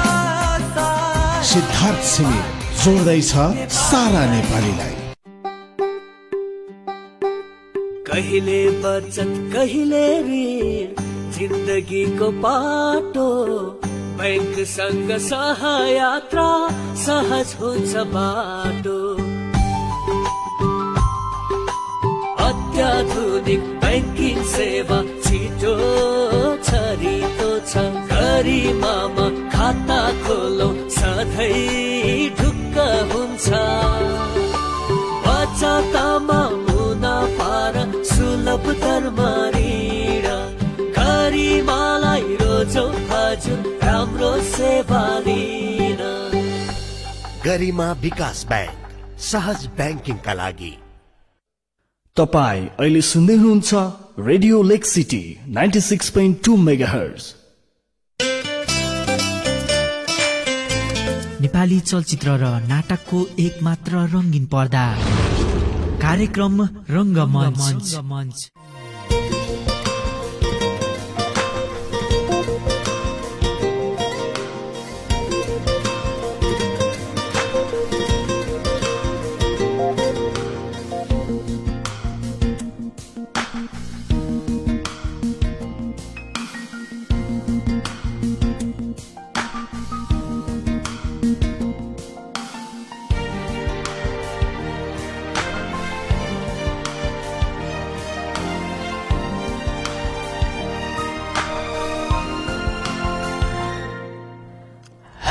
सिद्धार्थ सिंह जोड्दैछ सारा नेपालीलाई। कहिले बचत कहिले ऋण, जिन्दगीको बाटो, बैंकसँग सहयात्रा सहज हुन्छ बाटो। अत्याधुनिक बैंकिङ सेवा छिटो छरितो छ। गरिमामा खाता खोलौ सधैँ ढुक्क हुन्छ। बचत आज राम्रो सेवा लिन। गरिमा विकास बैंक, सहज बैंकिङका लागि। तपाईँ अहिले सुन्दै हुनुहुन्छ रेडियो लेक सिटी 96.2 मेगाहर्ज। नेपाली चलचित्र र नाटकको एक मात्र रंगीन पर्दा कार्यक्रम रंगमञ्च।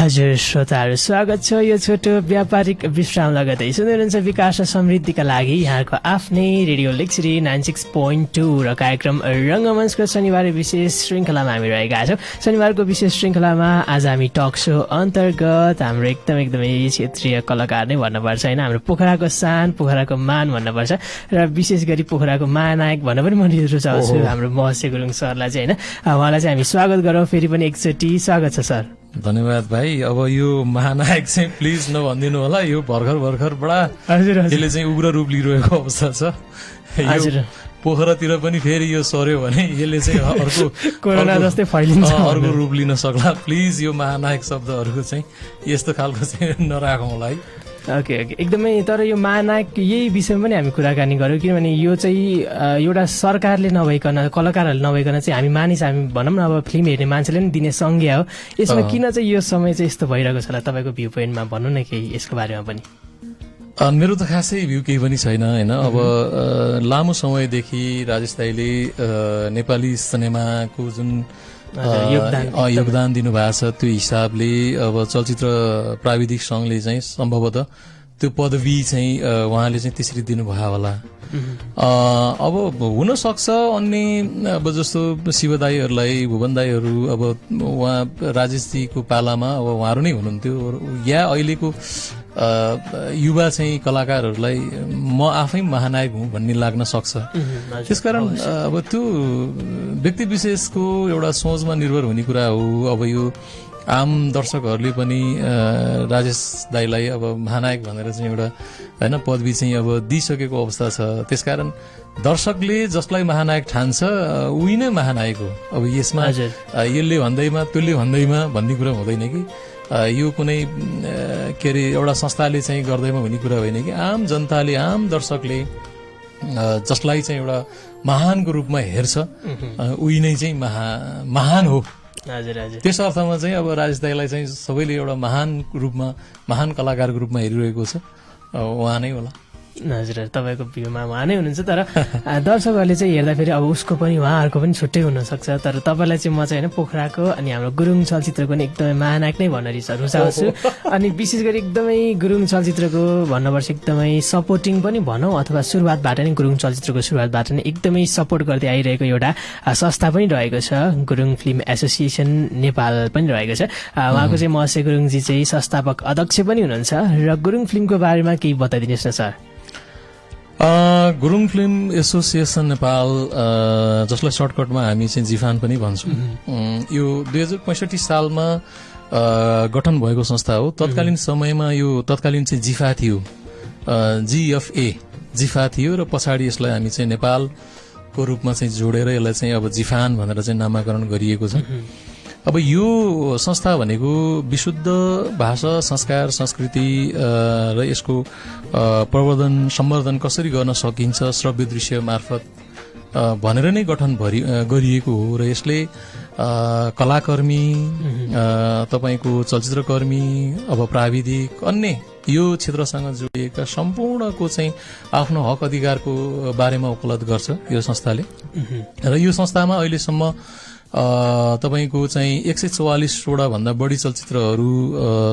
हजुर श्रोताहरू, स्वागत छ यो छोटो व्यापारिक विश्राम लगतै सुन्दै हुनुहुन्छ विकास र समृद्धिका लागि यहाँको आफ्नै रेडियो लेक्सिटी 96.2 र कार्यक्रम रङ्गमञ्चको शनिबार विशेष श्रृङ्खलामा हामी रहेका छौँ। शनिबारको विशेष श्रृङ्खलामा आज हामी टक सो अन्तर्गत हाम्रो एकदमै क्षेत्रीय कलाकार नै भन्नुपर्छ होइन, हाम्रो पोखराको शान, पोखराको मान भन्नुपर्छ र विशेष गरी पोखराको महानायक भन्न पनि म रुचाउँछु हाम्रो महर्षि गुरुङ सरलाई चाहिँ होइन। उहाँलाई चाहिँ हामी स्वागत गरौँ फेरि पनि एकचोटि। स्वागत छ सर। धन्यवाद भाइ। अब यो महानायक चाहिँ प्लिज नभनिदिनु होला, यो भर्खर बडा यसले चाहिँ उग्र रूप लिइरहेको अवस्था छ। यो पोखरातिर पनि फेरि यो सर्यो भने यसले चाहिँ अर्को कोरोना जस्तै फैलिन्छ, अर्को रूप लिन सक्ला। प्लिज यो महानायक शब्दहरूको चाहिँ यस्तो खालको चाहिँ नराखौँ होला है। ओके एकदमै। तर यो महानायक यही विषयमा पनि हामी कुराकानी गऱ्यौँ, किनभने यो चाहिँ एउटा सरकारले नभइकन, कलाकारहरूले नभइकन चाहिँ हामी मानिस, हामी भनौँ न अब फिल्म हेर्ने मान्छेले पनि दिने संज्ञा हो। यसमा किन चाहिँ यो समय चाहिँ यस्तो भइरहेको छ होला तपाईँको भ्यू पोइन्टमा भन्नु न केही यसको बारेमा पनि। मेरो त खासै भ्यू केही पनि छैन होइन। अब लामो समयदेखि राजेश दाइले नेपाली सिनेमाको जुन योगदान दिनुभएको छ त्यो हिसाबले अब चलचित्र प्राविधिक संघले चाहिँ सम्भवतः त्यो पदवी चाहिँ उहाँले चाहिँ त्यसरी दिनुभयो होला। अब हुन सक्छ अन्य अब जस्तो शिव दाईहरूलाई, भुवन दाईहरू, अब उहाँ राजेशजीको पालामा अब उहाँहरू नै हुनुहुन्थ्यो, या अहिलेको युवा चाहिँ कलाकारहरूलाई म आफै महानायक हुँ भन्ने लाग्न सक्छ। त्यसकारण अब त्यो व्यक्ति विशेषको एउटा सोचमा निर्भर हुने कुरा हो। अब यो आम दर्शकहरूले पनि राजेश दाईलाई अब महानायक भनेर चाहिँ एउटा होइन पदवी चाहिँ अब दिइसकेको अवस्था छ। त्यसकारण दर्शकले जसलाई महानायक ठान्छ उही नै महानायक हो। अब यसमा यसले भन्दैमा त्यसले भन्दैमा भन्ने कुरा हुँदैन कि यो कुनै के अरे एउटा संस्थाले चाहिँ गर्दैमा हुने कुरा होइन कि आम जनताले, आम दर्शकले जसलाई चाहिँ एउटा महानको रूपमा हेर्छ उही नै चाहिँ महान हो। त्यस अर्थमा चाहिँ अब राजेश दाईलाई चाहिँ सबैले एउटा महान रूपमा, महान कलाकारको रूपमा हेरिरहेको छ, उहाँ नै होला। हजुर, तपाईँको भ्यूमा उहाँ नै हुनुहुन्छ। तर दर्शकहरूले चाहिँ हेर्दाखेरि अब उसको पनि उहाँहरूको पनि छुट्टै हुनसक्छ। तर तपाईँलाई चाहिँ म चाहिँ होइन पोखराको अनि हाम्रो गुरुङ चलचित्रको नि एकदमै महानायक नै भन्न रुचाउँछु। अनि विशेष गरी एकदमै गुरुङ चलचित्रको भन्नुपर्छ एकदमै सपोर्टिङ पनि भनौँ, अथवा सुरुवातबाट नै गुरुङ चलचित्रको सुरुवातबाट नै एकदमै सपोर्ट गर्दै आइरहेको एउटा संस्था पनि रहेको छ, गुरुङ फिल्म एसोसिएसन नेपाल पनि रहेको छ। उहाँको चाहिँ महर्षि गुरुङजी चाहिँ संस्थापक अध्यक्ष पनि हुनुहुन्छ र गुरुङ फिल्मको बारेमा केही बताइदिनुहोस् न sir. Gurung film association Nepal, जसलाई सर्टकटमा हामी चाहिँ जिफान पनि भन्छौँ, यो 2065 सालमा गठन भएको संस्था हो। तत्कालीन समयमा यो तत्कालीन चाहिँ जिफा थियो, जिएफए जिफा थियो, र पछाडि यसलाई हामी चाहिँ नेपालको रूपमा चाहिँ जोडेर यसलाई चाहिँ अब जिफान भनेर चाहिँ नामाकरण गरिएको छ। अब यो संस्था भनेको विशुद्ध भाषा, संस्कार, संस्कृति र यसको प्रवर्धन सम्वर्धन कसरी गर्न सकिन्छ श्रव्य दृश्य मार्फत भनेर नै गठन गरिएको हो। र यसले कलाकर्मी, तपाईको चलचित्रकर्मी, अब प्राविधिक, अन्य यो क्षेत्रसँग जोडिएका सम्पूर्णको चाहिँ आफ्नो हक अधिकारको बारेमा उपलब्ध गर्छ यो संस्थाले। र यो संस्थामा अहिलेसम्म तपाईको चाहिँ 144वटा भन्दा बढी चलचित्रहरू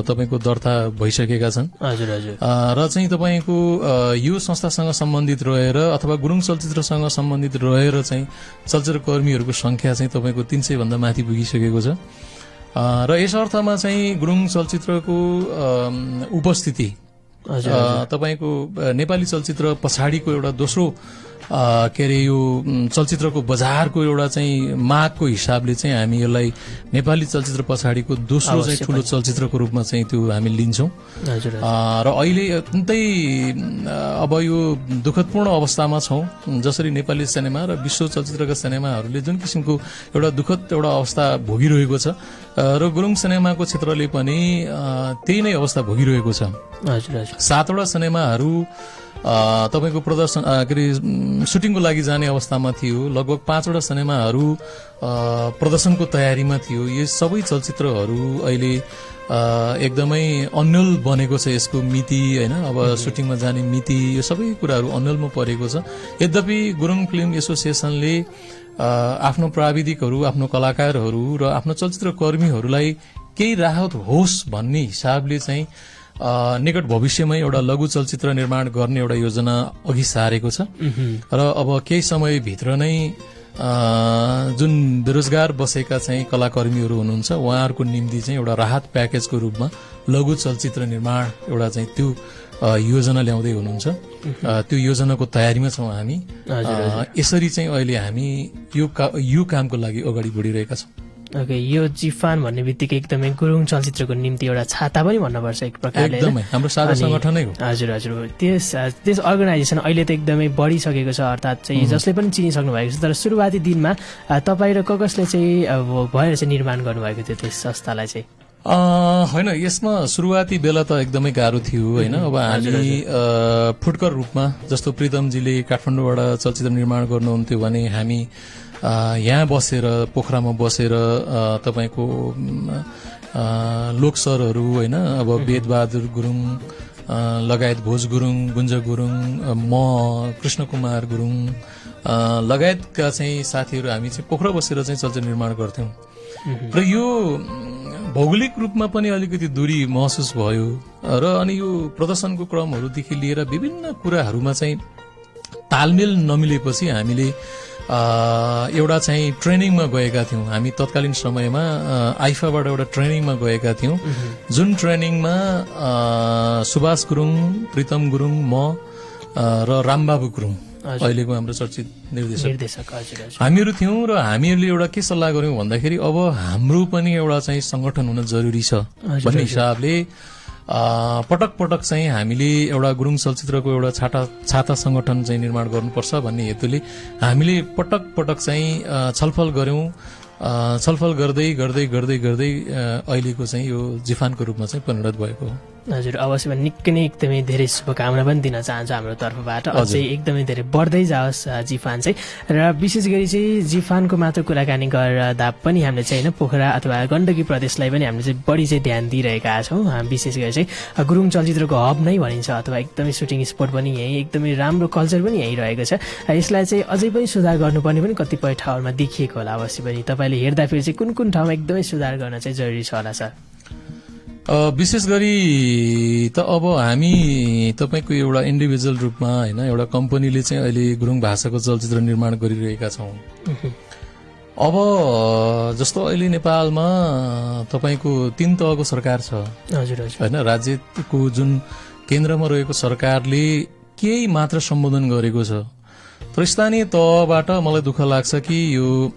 तपाईको दर्ता भइसकेका छन्। हजुर हजुर। र चाहिँ तपाईको यो संस्थासँग सम्बन्धित रहेर अथवा गुरुङ चलचित्रसँग सम्बन्धित रहेर चाहिँ चलचित्र कर्मीहरूको संख्या चाहिँ तपाईको 300 भन्दा माथि पुगिसकेको छ। र यस अर्थमा चाहिँ गुरुङ चलचित्रको उपस्थिति तपाईको नेपाली चलचित्र पछाडिको एउटा दोस्रो के अरे यो चलचित्रको बजारको एउटा चाहिँ मागको हिसाबले चाहिँ हामी यसलाई नेपाली चलचित्र पछाडिको दोस्रो चाहिँ ठूलो चलचित्रको रूपमा चाहिँ त्यो हामी लिन्छौं र अहिले अत्यन्तै अब यो दुःखदपूर्ण अवस्थामा छौं जसरी नेपाली सिनेमा र विश्व चलचित्रका सिनेमाहरूले जुन किसिमको एउटा दुःखद एउटा अवस्था भोगिरहेको छ र गुरुङ सिनेमाको क्षेत्रले पनि त्यही नै अवस्था भोगिरहेको छ। 7 वटा सिनेमाहरू तपाईको प्रदर्शन के अरे सुटिङको लागि जाने अवस्थामा थियो। लगभग 5 वटा सिनेमाहरू प्रदर्शनको तयारीमा थियो। यो सबै चलचित्रहरू अहिले एकदमै अन्यल बनेको छ। यसको मिति हैन, अब सुटिङमा जाने मिति, यो सबै कुराहरू अन्यलमा परेको छ। यद्यपि गुरुङ फिल्म एसोसिएसनले आफ्नो प्राविधिकहरू, आफ्नो कलाकारहरू र आफ्नो चलचित्र कर्मीहरूलाई केही राहत होस् भन्ने हिसाबले चाहिँ निकट भविष्यमै एउटा लघु चलचित्र निर्माण गर्ने एउटा योजना अघि सारेको छ र अब केही समयभित्र नै जुन बेरोजगार बसेका चाहिँ कलाकर्मीहरू हुनुहुन्छ उहाँहरूको निम्ति चाहिँ एउटा राहत प्याकेजको रूपमा लघु चलचित्र निर्माण एउटा चाहिँ त्यो योजना ल्याउँदै हुनुहुन्छ। त्यो योजनाको तयारीमा छौं हामी। यसरी चाहिँ अहिले हामी यो कामको लागि अगाडि बढिरहेका छौं। ओके, यो जिफान भन्ने बित्तिकै एकदमै गुरुङ चलचित्रको निम्ति एउटा छाता पनि भन्नुपर्छ एक प्रकारले। एकदमै हाम्रो साझा संगठनै हो। हजुर हजुर, त्यस अर्गनाइजेसन अहिले त एकदमै बढिसकेको छ, अर्थात् चाहिँ जसले पनि चिनिसक्नु भएको छ। तर सुरुवाती दिनमा तपाईँ र कसले चाहिँ अब भएर चाहिँ निर्माण गर्नुभएको थियो त्यस संस्थालाई चाहिँ? होइन, यसमा सुरुवाती बेला त एकदमै गाह्रो थियो हैन। अब हामी फुटकर रूपमा, जस्तो प्रितमजीले काठमाडौँबाट चलचित्र निर्माण गर्नुहुन्थ्यो भने हामी यहाँ बसेर पोखरामा बसेर तपाईको लोक सरहरू हैन, अब वेदबहादुर गुरुङ लगायत भोज गुरुङ, गुन्ज गुरुङ, म कृष्ण कुमार गुरुङ लगायतका चाहिँ साथीहरू हामी चाहिँ पोखरा बसेर चाहिँ चलचित्र निर्माण गर्थ्यौं। र यो भौगोलिक रूपमा पनि अलिकति दूरी महसुस भयो र अनि यो प्रदर्शनको क्रमहरूदेखि लिएर विभिन्न कुराहरूमा चाहिँ तालमेल नमिलेपछि हामीले एउटा चाहिँ ट्रेनिङमा गएका थियौं। हामी तत्कालीन समयमा आइफाबाट एउटा ट्रेनिङमा गएका थियौं, जुन ट्रेनिङमा सुभाष गुरुङ, प्रितम गुरुङ, म र रामबाबु गुरुङ अहिलेको हाम्रो चर्चित निर्देशक हामीहरू थियौं। र हामीहरूले एउटा के सल्लाह गर्यौं भन्दाखेरि अब हाम्रो पनि एउटा चाहिँ संगठन हुन जरुरी छ भन्ने हिसाबले पटक पटक चाहिँ हामीले एउटा गुरुङ चलचित्रको एउटा छाता संगठन चाहिँ निर्माण गर्नुपर्छ भन्ने हेतुले हामीले पटक पटक चाहिँ छलफल गर्यौं। छलफल गर्दै गर्दै गर्दै गर्दै अहिलेको चाहिँ यो जिफानको रूपमा चाहिँ परिणत भएको हो। हजुर, अवश्य निकै नै एकदमै धेरै शुभकामना पनि दिन चाहन्छु हाम्रो तर्फबाट। अझै एकदमै धेरै बढ्दै जाओस् जिफान चाहिँ। र विशेष गरी चाहिँ जिफानको मात्र कुराकानी गर्दा पनि हामीले चाहिँ होइन पोखरा अथवा गण्डकी प्रदेशलाई पनि हामीले चाहिँ बढी चाहिँ ध्यान दिइरहेका छौँ। विशेष गरी चाहिँ गुरुङ चलचित्रको हब नै भनिन्छ, अथवा एकदमै सुटिङ स्पोट पनि यही, एकदमै राम्रो कल्चर पनि यही रहेको छ। यसलाई चाहिँ अझै पनि सुधार गर्नुपर्ने पनि कतिपय ठाउँमा देखिएको होला अवश्य पनि। तपाईँले हेर्दाखेरि चाहिँ कुन कुन ठाउँमा एकदमै सुधार गर्न चाहिँ जरुरी छ होला सर? विशेष गरी त अब हामी तपाईको एउटा इन्डिभिजुअल रूपमा हैन, एउटा कम्पनीले चाहिँ अहिले गुरुङ भाषाको चलचित्र निर्माण गरिरहेका छौं। अब जस्तो अहिले नेपालमा तपाईको 3 तहको सरकार छ। हजुर हजुर, हैन, राज्यको जुन केन्द्रमा रहेको सरकारले केही मात्र सम्बोधन गरेको छ। तर स्थानीय तहबाट मलाई दुःख लाग्छ कि यो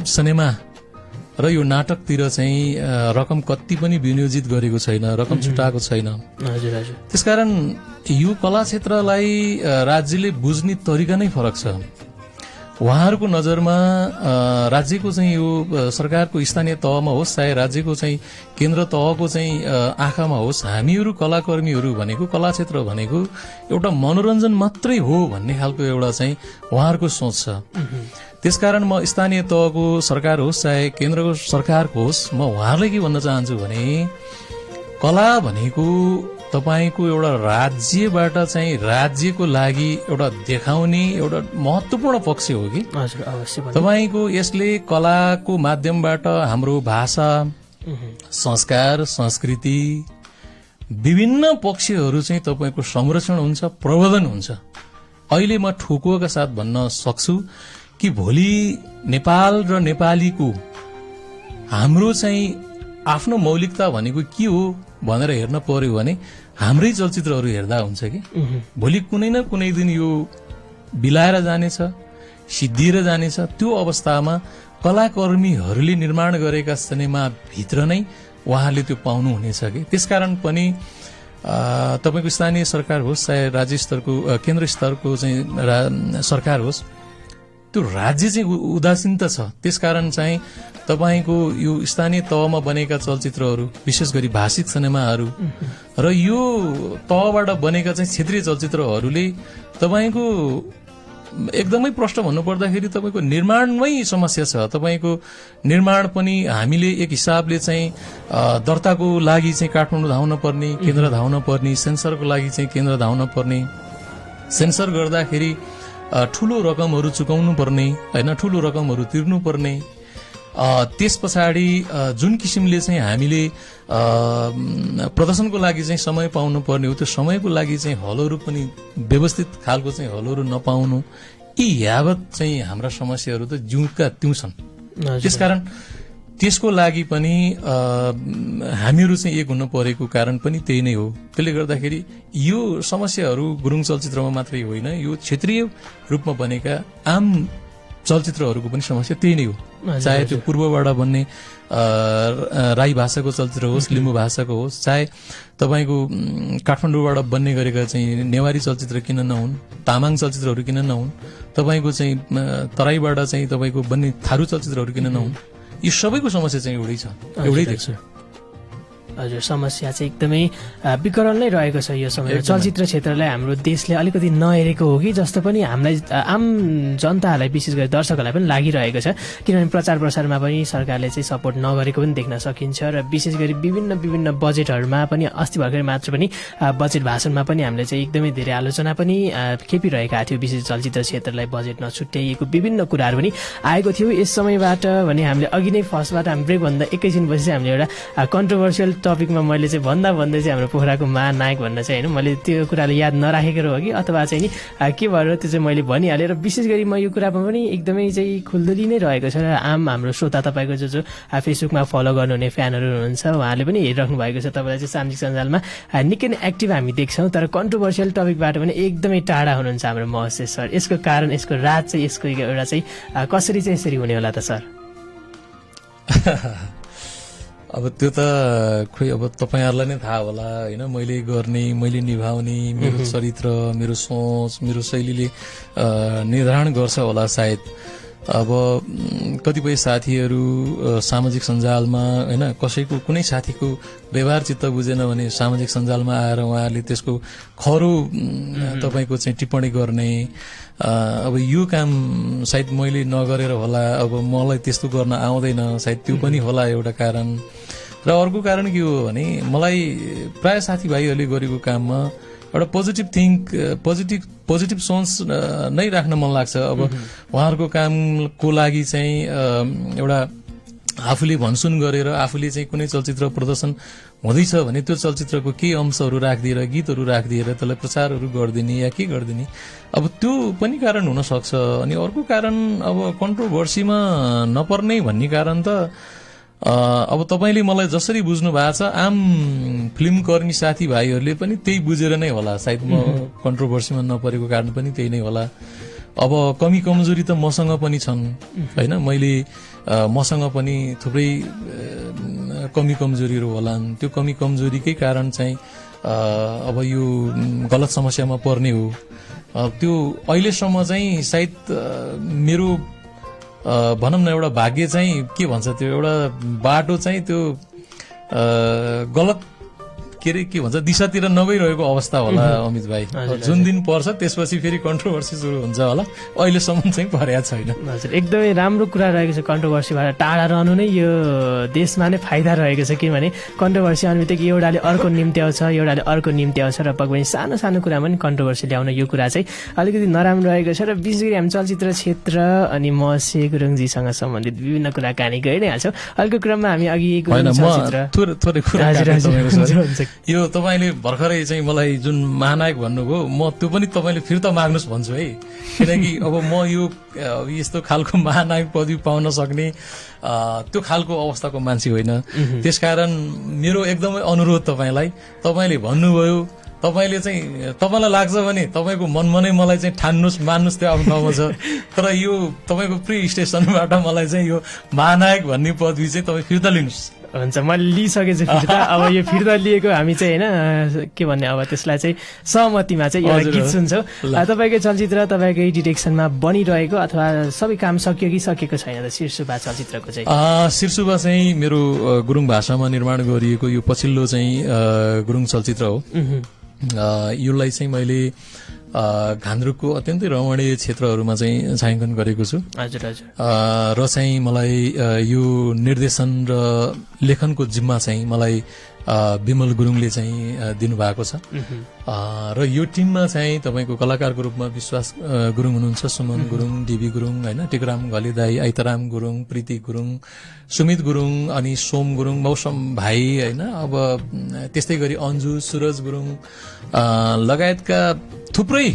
सिनेमा र यो नाटकतिर चाहिँ रकम कति पनि विनियोजित गरेको छैन, रकम छुटाएको छैन। हजुर हजुर, त्यसकारण यो कला क्षेत्रलाई राज्यले बुझ्ने तरिका नै फरक छ। उहाँहरूको नजरमा राज्यको चाहिँ यो सरकारको स्थानीय तहमा होस् चाहे राज्यको चाहिँ केन्द्र तहको चाहिँ आँखामा होस्, हामीहरू कलाकर्मीहरू भनेको, कला क्षेत्र भनेको एउटा मनोरञ्जन मात्रै हो भन्ने खालको एउटा चाहिँ उहाँहरूको सोच छ। त्यसकारण म स्थानीय तहको सरकार होस् चाहे केन्द्रको सरकारको होस्, म उहाँहरूलाई के भन्न चाहन्छु भने कला भनेको तपाईको एउटा राज्यबाट चाहिँ राज्यको लागि एउटा देखाउने एउटा महत्त्वपूर्ण पक्ष हो कि। हजुर, अवश्य तपाईको यसले कलाको माध्यमबाट हाम्रो भाषा, संस्कार, संस्कृति विभिन्न पक्षहरू चाहिँ तपाईको संरक्षण हुन्छ, प्रवर्धन हुन्छ। अहिले म ठोकुवाका साथ भन्न सक्छु कि भोलि नेपाल र नेपालीको हाम्रो चाहिँ आफ्नो मौलिकता भनेको के हो भनेर हेर्न पर्यो भने हाम्रै चलचित्रहरू हेर्दा हुन्छ कि भोलि कुनै न कुनै दिन यो बिलाएर जानेछ, सिद्धिएर जानेछ। त्यो अवस्थामा कलाकर्मीहरूले निर्माण गरेका सिनेमा भित्र नै उहाँहरूले त्यो पाउनुहुनेछ कि। त्यसकारण पनि तपाईको स्थानीय सरकार होस् चाहे राज्य स्तरको केन्द्र स्तरको चाहिँ सरकार होस्, त्यो राज्य चाहिँ उदासीनता छ। त्यसकारण चाहिँ तपाईको यो स्थानीय तहमा बनेका चलचित्रहरू विशेष गरी भाषिक सिनेमाहरू र यो तहबाट बनेका चाहिँ क्षेत्रीय चलचित्रहरूले तपाईको एकदमै प्रश्न भन्नुपर्दाखेरि तपाईको निर्माणमै समस्या छ। तपाईको निर्माण पनि हामीले एक हिसाबले चाहिँ दर्ताको लागि चाहिँ काठमाडौँ धाउन पर्ने, केन्द्र धाउन पर्ने, सेन्सरको लागि चाहिँ केन्द्र धाउन पर्ने, सेन्सर गर्दाखेरि ठूलो रकमहरू चुकाउनु पर्ने हैन, ठूलो रकमहरू तिर्नु पर्ने। त्यस पछाडि जुन किसिमले चाहिँ हामीले प्रदर्शनको लागि चाहिँ समय पाउनु पर्ने हो, त्यो समयको लागि चाहिँ हलहरू पनि व्यवस्थित खालको चाहिँ हलहरू नपाउनु, यी यावत चाहिँ हाम्रा समस्याहरू त जिउका त्यौं छन्। त्यसकारण त्यसको लागि पनि हामीहरू चाहिँ एक हुन परेको कारण पनि त्यही नै हो। त्यसले गर्दाखेरि यो समस्याहरू गुरुङ चलचित्रमा मात्रै होइन, यो क्षेत्रीय रूपमा बनेका आम चलचित्रहरूको पनि समस्या त्यही नै हो। चाहे त्यो पूर्वबाट बन्ने राई भाषाको चलचित्र होस्, लिम्बू भाषाको होस्, चाहे तपाईको काठमाडौँबाट बन्ने गरेका चाहिँ नेवारी चलचित्र किन नहुन्, तामाङ चलचित्रहरू किन नहुन्, तपाईको चाहिँ तराईबाट चाहिँ तपाईको बन्ने थारू चलचित्रहरू किन नहुन्, यी सबैको समस्या चाहिँ एउटै छ, एउटै देख्छु। हजुर, समस्या चाहिँ एकदमै विकराल नै रहेको छ यो समय। चलचित्र क्षेत्रलाई हाम्रो देशले अलिकति नहेरेको हो कि जस्तो पनि हामीलाई आम जनताहरूलाई विशेष गरी दर्शकहरूलाई पनि लागिरहेको छ। किनभने प्रचार प्रसारमा पनि सरकारले चाहिँ सपोर्ट नगरेको पनि देख्न सकिन्छ र विशेष गरी विभिन्न बजेटहरूमा पनि अस्ति भर्खर मात्र पनि बजेट भाषणमा पनि हामीले चाहिँ एकदमै धेरै आलोचना पनि खेपिरहेका थियौँ। विशेष चलचित्र क्षेत्रलाई बजेट नछुट्याइएको विभिन्न कुराहरू पनि आएको थियो। यस समयबाट भने हामीले अघि नै फर्स्टबाट हामी ब्रेकभन्दा एकैछिनपछि हामीले एउटा कन्ट्रोभर्सियल टपिकमा मैले चाहिँ भन्दै चाहिँ हाम्रो पोखराको महानायक भन्न चाहिँ होइन, मैले त्यो कुराले याद नराखेको हो कि अथवा चाहिँ नि के भएर त्यो चाहिँ मैले भनिहालेँ। र विशेष गरी म यो कुरामा पनि एकदमै चाहिँ खुल्दुली नै रहेको छ। र आम हाम्रो श्रोता तपाईँको जो फेसबुकमा फलो गर्नुहुने फ्यानहरू हुनुहुन्छ उहाँहरूले पनि हेरिराख्नु भएको छ। तपाईँलाई चाहिँ सामाजिक सञ्जालमा निकै नै एक्टिभ हामी देख्छौँ, तर कन्ट्रोभर्सियल टपिकबाट पनि एकदमै टाढा हुनुहुन्छ हाम्रो महेश सर। यसको कारण, यसको राज चाहिँ, यसको एउटा चाहिँ कसरी चाहिँ यसरी हुने होला त सर? अब त्यो त खोइ अब तपाईहरुलाई नै थाहा होला हैन। मैले गर्ने, मैले निभाउने मेरो चरित्र, मेरो सोच, मेरो शैलीले निर्धारण गर्छ होला सायद। अब कतिपय साथीहरू सामाजिक सञ्जालमा हैन, कसैको कुनै साथीको व्यवहार चित्त बुझेन भने सामाजिक सञ्जालमा आएर उहाँहरूले त्यसको खरो तपाईको चाहिँ टिप्पणी गर्ने। अब यो काम सायद मैले नगरेर होला, अब मलाई त्यस्तो गर्न आउँदैन, सायद त्यो पनि होला एउटा कारण। र अर्को कारण के हो भने मलाई प्राय साथीभाइहरूले गरेको काममा एउटा पोजिटिभ सोच नै राख्न मन लाग्छ। अब उहाँहरूको कामको लागि चाहिँ एउटा आफूले भनसुन गरेर आफूले चाहिँ कुनै चलचित्र प्रदर्शन हुँदैछ भने त्यो चलचित्रको केही अंशहरू राखिदिएर, गीतहरू राखिदिएर त्यसलाई प्रचारहरू गरिदिने या के गरिदिने, अब त्यो पनि कारण हुन सक्छ। अनि अर्को कारण अब कन्ट्रोभर्सीमा नपर्ने भन्ने कारण त अब तपाईले मलाई जसरी बुझ्नु भएको छ, आम फिल्म कर्मी साथीभाइहरूले पनि त्यही बुझेर नै होला सायद म कन्ट्रोभर्सीमा नपरेको कारण पनि त्यही नै होला। अब कमी कमजोरी त मसँग पनि छन् हैन, मैले मसँग पनि थुप्रै कमी कमजोरीहरू होलान्। त्यो कमी कमजोरीकै कारण चाहिँ अब यो गलत समस्यामा पर्ने हो। त्यो अहिलेसम्म चाहिँ सायद मेरो भनौँ न एउटा भाग्य चाहिँ के भन्छ, त्यो एउटा बाटो चाहिँ त्यो गलत के भन्छ दिशातिर नगइरहेको अवस्था होला अमित भाइ। जुन दिन पर्छ त्यसपछि फेरि कन्ट्रोभर्सी सुरु हुन्छ होला, अहिलेसम्म चाहिँ परेको छैन। हजुर, एकदमै राम्रो कुरा रहेको छ। कन्ट्रोभर्सीबाट टाढा रहनु नै यो देशमा नै फाइदा रहेको छ। किनभने कन्ट्रोभर्सी आउने बित्तिकै एउटाले अर्को निम्त्याउँछ, एउटाले अर्को निम्त्याउँछ र पक्कै पनि सानो सानो कुरामा पनि कन्ट्रोभर्सी ल्याउन यो कुरा चाहिँ अलिकति नराम्रो रहेको छ। र विशेष गरी हामी चलचित्र क्षेत्र अनि महेश गुरुङजीसँग सम्बन्धित विभिन्न कुराकानी गरि नै हाल्छौँ। अर्को क्रममा हामी अघि यो तपाईँले भर्खरै चाहिँ मलाई जुन महानायक भन्नुभयो म त्यो पनि तपाईँले फिर्ता माग्नुहोस् भन्छु है, किनकि अब म यो यस्तो खालको महानायक पदवी पाउन सक्ने त्यो खालको अवस्थाको मान्छे होइन। त्यसकारण मेरो एकदमै अनुरोध तपाईँलाई, तपाईँले भन्नुभयो, तपाईँले चाहिँ तपाईँलाई लाग्छ भने तपाईँको मनमा नै मलाई चाहिँ ठान्नुहोस्, मान्नुहोस्, त्यो आफ्नो ठाउँमा छ। तर यो तपाईँको प्री स्टेसनबाट मलाई चाहिँ यो महानायक भन्ने पदवी चाहिँ तपाईँ फिर्ता लिनुहोस्। हुन्छ, मैले लिइसकेछु फिर्ता। अब यो फिर्ता लिएको हामी चाहिँ होइन के भन्ने, अब त्यसलाई चाहिँ सहमतिमा चाहिँ एउटा गीत सुन्छौँ। तपाईँकै चलचित्र तपाईँकै डिरेक्सनमा बनिरहेको अथवा सबै काम सकियो कि सकेको छैन त शिरसुभा चलचित्रको चाहिँ? शिरसुभा चाहिँ मेरो गुरुङ भाषामा निर्माण गरिएको यो पछिल्लो चाहिँ गुरुङ चलचित्र हो। यसलाई चाहिँ मैले घान्द्रुकको अत्यन्तै रमणीय क्षेत्रहरूमा चाहिँ छायाङ्कन गरेको छु। हजुर हजुर। र चाहिँ मलाई यो निर्देशन र लेखनको जिम्मा चाहिँ मलाई विमल गुरुङले चाहिँ दिनुभएको छ। र यो टिममा चाहिँ तपाईँको कलाकारको रूपमा विश्वास गुरुङ हुनुहुन्छ, सुमन गुरुङ, डिबी गुरुङ होइन, टिकराम घलेदाई, आइताराम गुरुङ, प्रीति गुरुङ, सुमित गुरुङ, अनि सोम गुरुङ, मौसम भाइ होइन, अब त्यस्तै गरी अन्जु, सुरज गुरुङ लगायतका थुप्रै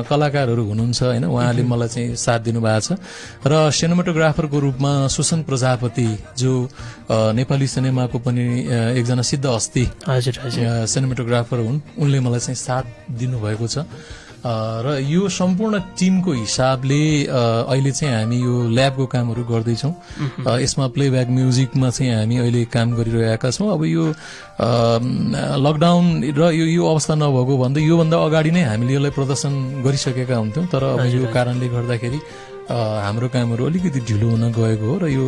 कलाकारहरू हुनुहुन्छ होइन। उहाँले मलाई चाहिँ साथ दिनुभएको छ। र सिनेमाटोग्राफरको रूपमा सुसन प्रजापति जो नेपाली सिनेमाको पनि एकजना सिद्ध हस्ती सिनेमाटोग्राफर हुन्, उनले मलाई चाहिँ साथ दिनुभएको छ। र यो सम्पूर्ण टिमको हिसाबले अहिले चाहिँ हामी यो ल्याबको कामहरू गर्दैछौँ। यसमा प्लेब्याक म्युजिकमा चाहिँ हामी अहिले काम गरिरहेका छौँ। अब यो लकडाउन र यो अवस्था नभएको भन्दा योभन्दा अगाडि नै हामीले यसलाई प्रदर्शन गरिसकेका हुन्थ्यौँ, तर अब यो कारणले गर्दाखेरि हाम्रो कामहरू अलिकति ढिलो हुन गएको हो। र यो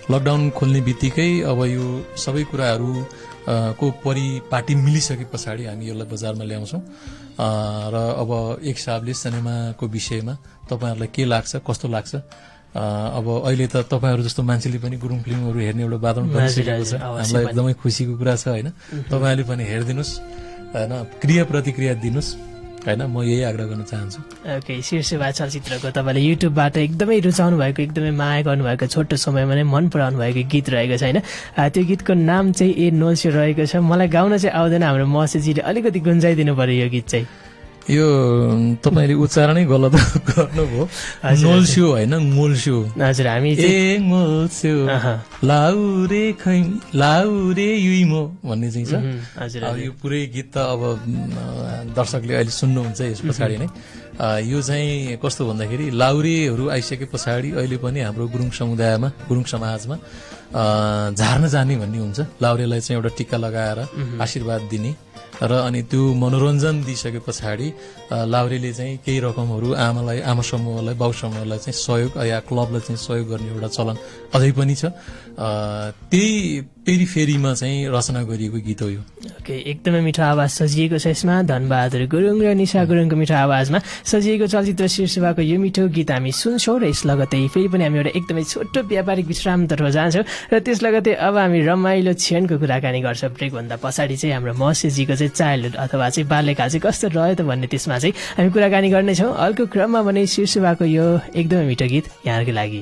लकडाउन खोल्ने बित्तिकै अब यो सबै कुराहरू को परिपाटी मिलिसके पछाडि हामी यसलाई बजारमा ल्याउँछौँ। र अब एक हिसाबले सिनेमाको विषयमा तपाईँहरूलाई के लाग्छ, कस्तो लाग्छ? अब अहिले त तपाईँहरू जस्तो मान्छेले पनि गुरुङ फिल्महरू हेर्ने एउटा वातावरण बनिसकेको छ। हामीलाई एकदमै खुसीको कुरा छ होइन। तपाईँहरूले पनि हेरिदिनुहोस् होइन, क्रिया प्रतिक्रिया दिनुहोस् होइन, म यही आग्रह गर्न चाहन्छु। ओके, शिरसुभा चलचित्रको तपाईँले युट्युबबाट एकदमै रुचाउनु भएको, एकदमै माया गर्नुभएको, छोटो समयमा नै मन पराउनु भएको गीत रहेको छ होइन। त्यो गीतको नाम चाहिँ ए नोल्स्यो रहेको छ। मलाई गाउन चाहिँ आउँदैन, हाम्रो मसेजीले अलिकति गुन्जाइदिनु पर्यो यो गीत चाहिँ। यो तपाईँले उच्चारणै गलत गर्नुभयो, नोल्स्यो होइन, मोल्स्यो। हजुर, हामी ए मोल्स्यो लाउरे खै लाउरे युइमो भन्ने चाहिँ छ। अब यो पुरै गीत त अब दर्शकले अहिले सुन्नुहुन्छ यस पछाडि नै। यो चाहिँ कस्तो भन्दाखेरि लाउरेहरू आइसके पछाडि अहिले पनि हाम्रो गुरुङ समुदायमा, गुरुङ समाजमा झार्न जाने भन्ने हुन्छ। लाउरेलाई चाहिँ एउटा टिका लगाएर आशीर्वाद दिने र अनि त्यो मनोरञ्जन दिइसके पछाडि लाउरेले चाहिँ केही रकमहरू आमालाई, आमा समूहलाई, बाउ समूहलाई चाहिँ सहयोग या क्लबलाई चाहिँ सहयोग गर्ने एउटा चलन अझै पनि छ। त्यही पेरिफेरीमा चाहिँ रचना गरिएको गीत हो यो। ओके, एकदमै मिठो आवाज सजिएको छ यसमा। धनबहादुर गुरुङ र निशा गुरुङको मिठो आवाजमा सजिएको चलचित्र शिरसुभाको यो मिठो गीत हामी सुन्छौँ। र यस लगतै फेरि पनि हामी एउटा एकदमै छोटो व्यापारिक विश्रामतर्फ जान्छौँ। र त्यस लगतै अब हामी रमाइलो क्षणको कुराकानी गर्छौँ। ब्रेकभन्दा पछाडि चाहिँ हाम्रो मसेजीको चाहिँ चाइल्डहुड अथवा चाहिँ बाल्यकाल चाहिँ कस्तो रह्यो त भन्ने त्यसमा चाहिँ हामी कुराकानी गर्नेछौँ। अर्को क्रममा भने शिरसुभाको यो एकदमै मिठो गीत यहाँको लागि।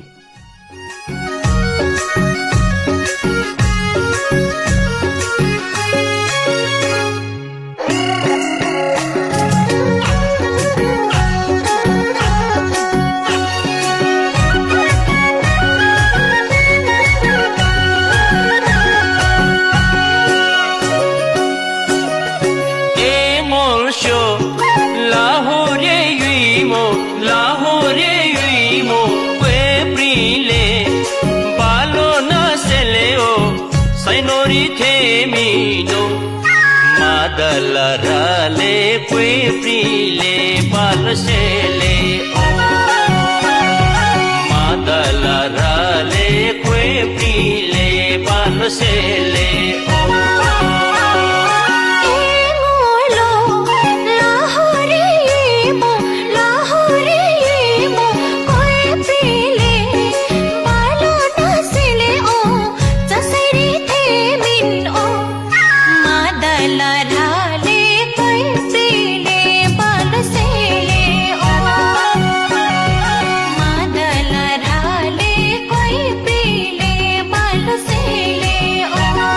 Madarale kwe prile balsele o Madarale kwe prile balsele o Madala rale koi pile bal se le o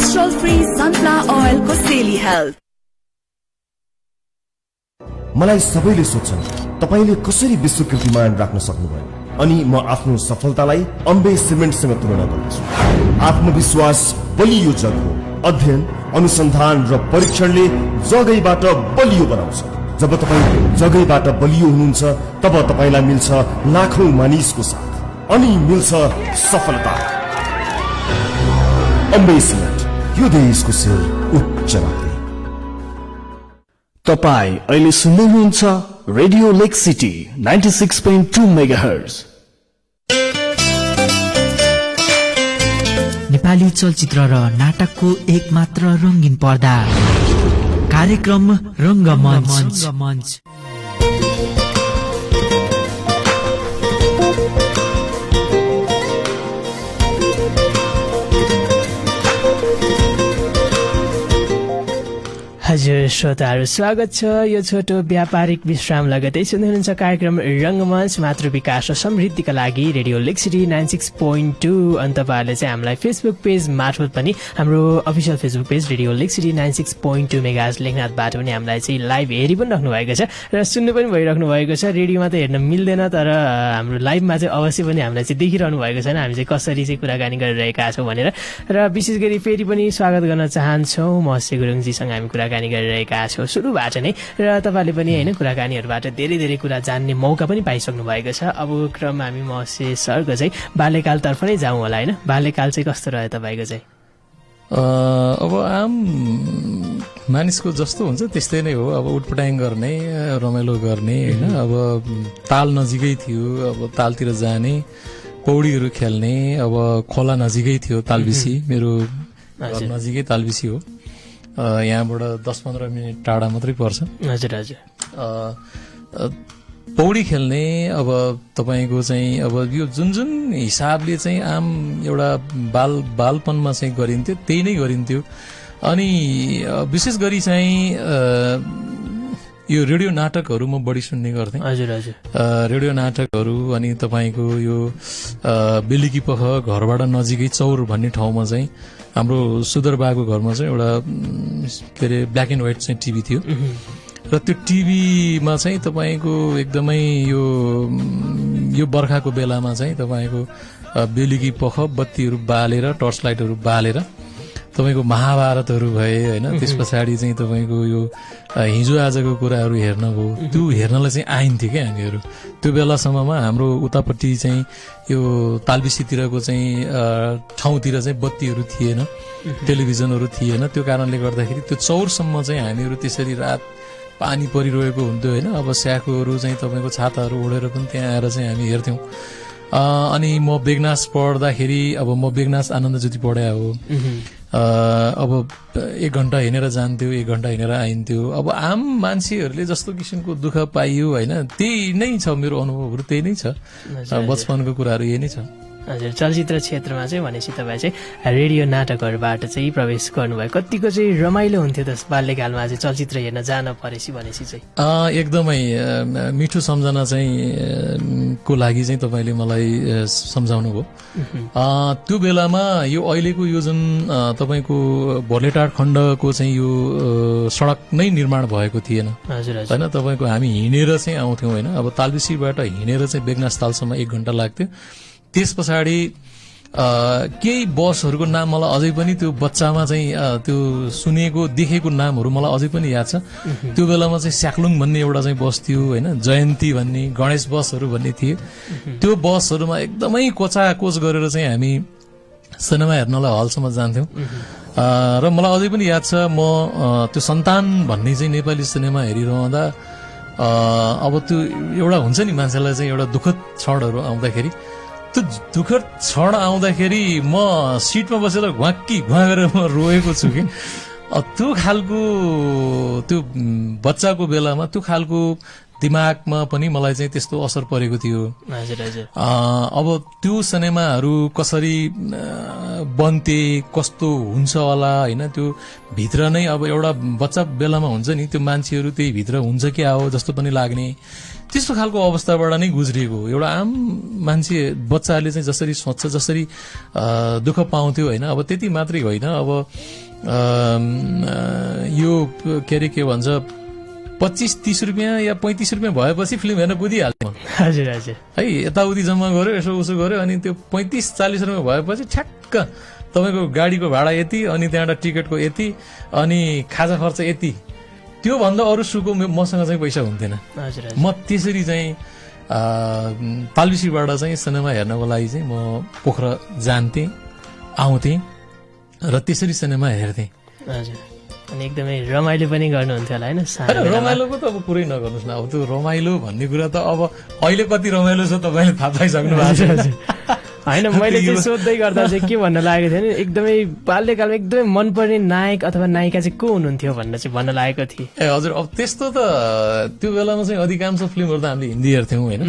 cholesterol free sunflower ओइलको सेली हेल्थ। मलाई सबैले सोध्छन् तपाईले कसरी विश्व कीर्तिमान राख्न सक्नुभयो, अनि म आफ्नो सफलतालाई अम्बे सिमेन्टसँग तुलना गर्दछु। आत्मविश्वास बलियो जग हो। अध्ययन, अनुसन्धान र परीक्षणले जगैबाट बलियो बनाउँछ। जब तपाईँ जगैबाट बलियो हुनुहुन्छ तब तपाईलाई मिल्छ लाखौं मानिसको साथ, अनि मिल्छ सफलता। अम्बे सिमेन्ट, यो देशको शिर उच्च राख्दै। तपाईँ अहिले सुन्दै हुनुहुन्छ रेडियो लेक सिटी 96.2 मेगाहर्ज। नेपाली चलचित्र र नाटकको एक मात्र रंगीन पर्दा कार्यक्रम रंगमञ्च। हजुर श्रोताहरू, स्वागत छ यो छोटो व्यापारिक विश्राम लगतै सुन्दै हुनुहुन्छ कार्यक्रम रंगमञ्च, मातृ विकास र समृद्धिका लागि रेडियो लेक सिटी 96.2। अनि तपाईँहरूले चाहिँ हामीलाई फेसबुक पेज मार्फत पनि हाम्रो अफिसियल फेसबुक पेज रेडियो लेक सिटी 96.2 मेगाहर्ज लेखनाथबाट पनि हामीलाई चाहिँ लाइभ हेरि पनि राख्नु भएको छ र सुन्नु पनि भइराख्नु भएको छ। रेडियोमा त हेर्न मिल्दैन, तर हाम्रो लाइभमा चाहिँ अवश्य पनि हामीलाई चाहिँ देखिरहनु भएको छैन हामी चाहिँ कसरी चाहिँ कुराकानी गरिरहेका छौँ भनेर। र विशेष गरी फेरि पनि स्वागत गर्न चाहन्छौँ महर्षि गुरुङजीसँग हामी कुराकानी गरिरहेका छौँ सुरुबाट नै, र तपाईँले पनि होइन कुराकानीहरूबाट धेरै धेरै कुरा जान्ने मौका पनि पाइसक्नु भएको छ। अब क्रममा हामी महर्षि सरको चाहिँ बाल्यकालतर्फ नै जाउँ होला होइन। बाल्यकाल चाहिँ कस्तो रह्यो तपाईँको चाहिँ? अब आम मानिसको जस्तो हुन्छ त्यस्तै नै हो। अब उटपटाङ गर्ने, रमाइलो गर्ने होइन। अब ताल नजिकै थियो, अब तालतिर जाने, पौडीहरू खेल्ने। अब खोला नजिकै थियो तालबिसी, मेरो घर नजिकै तालबिसी हो। यहाँबाट 10-15 मिनट टाढा मात्रै पर्छ। हजुर हजुर। पौडी खेल्ने, अब तपाईँको चाहिँ अब यो जुन जुन हिसाबले चाहिँ आम एउटा बालपनमा चाहिँ गरिन्थ्यो त्यही नै गरिन्थ्यो। अनि विशेष गरी चाहिँ यो रेडियो नाटकहरू म बढी सुन्ने गर्थेँ। हजुर हजुर। रेडियो नाटकहरू। अनि तपाईँको यो बेलुकी पख घरबाट नजिकै चौर भन्ने ठाउँमा चाहिँ हाम्रो सुदर बाको घरमा चाहिँ एउटा के अरे ब्ल्याक एन्ड व्हाइट चाहिँ टिभी थियो, र त्यो टिभीमा चाहिँ तपाईँको एकदमै यो बर्खाको बेलामा चाहिँ तपाईँको बेलुकी पख बत्तीहरू बालेर, टर्च लाइटहरू बालेर तपाईँको महाभारतहरू भए होइन। त्यस पछाडि चाहिँ तपाईँको यो हिजो आजको कुराहरू हेर्न भयो, त्यो हेर्नलाई चाहिँ आइन्थ्यो क्या हामीहरू। त्यो बेलासम्ममा हाम्रो उतापट्टि चाहिँ यो तालबिसीतिरको चाहिँ ठाउँतिर चाहिँ बत्तीहरू थिएन, टेलिभिजनहरू थिएन। त्यो कारणले गर्दाखेरि त्यो चौरसम्म चाहिँ हामीहरू त्यसरी रात पानी परिरहेको हुन्थ्यो होइन। अब स्याकोहरू चाहिँ तपाईँको छाताहरू ओढेर पनि त्यहाँ आएर चाहिँ हामी हेर्थ्यौँ। अनि म बेगनास पढ्दाखेरि, अब म बेगनास आनन्द ज्योति पढाए हो। अब 1 घण्टा हिँडेर जान्थ्यो, 1 घण्टा हिँडेर आइन्थ्यो। अब आम मान्छेहरूले जस्तो किसिमको दुःख पाइयो होइन, त्यही नै छ मेरो अनुभवहरू, त्यही नै छ। बचपनको कुराहरू यही नै छ। हजुर। चलचित्र क्षेत्रमा चाहिँ भनेपछि तपाईँ चाहिँ रेडियो नाटकहरूबाट चाहिँ प्रवेश गर्नुभयो। कतिको चाहिँ रमाइलो हुन्थ्यो त बाल्यकालमा चाहिँ चलचित्र हेर्न जान परेपछि भनेपछि चाहिँ? एकदमै मिठो सम्झना चाहिँ को लागि चाहिँ तपाईँले मलाई सम्झाउनु भयो। त्यो बेलामा यो अहिलेको यो जुन तपाईँको भोर्लेटार खण्डको चाहिँ यो सडक नै निर्माण भएको थिएन होइन। तपाईँको हामी हिँडेर चाहिँ आउँथ्यौँ होइन। अब तालबिसीबाट हिँडेर चाहिँ बेगनास तालसम्म 1 घण्टा लाग्थ्यो। त्यस पछाडि केही बसहरूको नाम मलाई अझै पनि त्यो बच्चामा चाहिँ त्यो सुनेको देखेको नामहरू मलाई अझै पनि याद छ। त्यो बेलामा चाहिँ स्याक्लुङ भन्ने एउटा चाहिँ बस थियो होइन, जयन्ती भन्ने, गणेश बसहरू भन्ने थिए। त्यो बसहरूमा एकदमै कोचाकोच गरेर चाहिँ हामी सिनेमा हेर्नलाई हलसम्म जान्थ्यौँ। र मलाई अझै पनि याद छ, म त्यो सन्तान भन्ने चाहिँ नेपाली सिनेमा हेरिरहँदा अब त्यो एउटा हुन्छ नि मान्छेलाई चाहिँ एउटा दुःखद क्षणहरू आउँदाखेरि, त्यो दुःखद क्षण आउँदाखेरि म सिटमा बसेर घुवाक्की घुवा गरेर म रोएको छु कि त्यो खालको त्यो बच्चाको बेलामा त्यो खालको दिमागमा पनि मलाई चाहिँ त्यस्तो असर परेको थियो। हजुर हजुर। अब त्यो सिनेमाहरू कसरी बन्थे, कस्तो हुन्छ होला होइन, त्यो भित्र नै अब एउटा बच्चा बेलामा हुन्छ नि त्यो मान्छेहरू त्यही भित्र हुन्छ क्या हो जस्तो पनि लाग्ने, त्यस्तो खालको अवस्थाबाट नै गुज्रिएको एउटा आम मान्छे बच्चाहरूले चाहिँ जसरी सोच्छ, जसरी दुःख पाउँथ्यो होइन। अब त्यति मात्रै होइन, अब यो के अरे के भन्छ 25-30 रुपियाँ या 35 रुपियाँ भएपछि फिल्म हेर्न कुदिहाल्छ। हजुर हजुर। है यताउति जम्मा गर्यो, यसो उसो गर्यो, अनि त्यो 35-40 रुपियाँ भएपछि ठ्याक्क तपाईँको गाडीको भाडा यति, अनि त्यहाँबाट टिकटको यति, अनि खाजा खर्च यति, त्यो भन्दा अरू सुको मसँग चाहिँ पैसा हुन्थेन। म त्यसरी चाहिँ तालबिसीबाट चाहिँ सिनेमा हेर्नको लागि चाहिँ म पोखरा जान्थेँ, आउँथेँ र त्यसरी सिनेमा हेर्थेँ। हजुर। अनि एकदमै रमाइलो पनि गर्नुहुन्थ्यो होला होइन? रमाइलोको त अब कुरै नगर्नुहोस् न, अब त्यो रमाइलो भन्ने कुरा त अब अहिले कति रमाइलो छ तपाईँले थाहा पाइसक्नु भएको छ। होइन, मैले चाहिँ सोध्दै गर्दा चाहिँ के भन्न लागेको थियो भने एकदमै बाल्यकालमा एकदमै मनपर्ने नायक अथवा नायिका चाहिँ को हुनुहुन्थ्यो भनेर चाहिँ भन्न लागेको थिएँ। ए हजुर, अब त्यस्तो त त्यो बेलामा चाहिँ अधिकांश फिल्महरू त हामीले हिन्दी हेर्थ्यौँ होइन।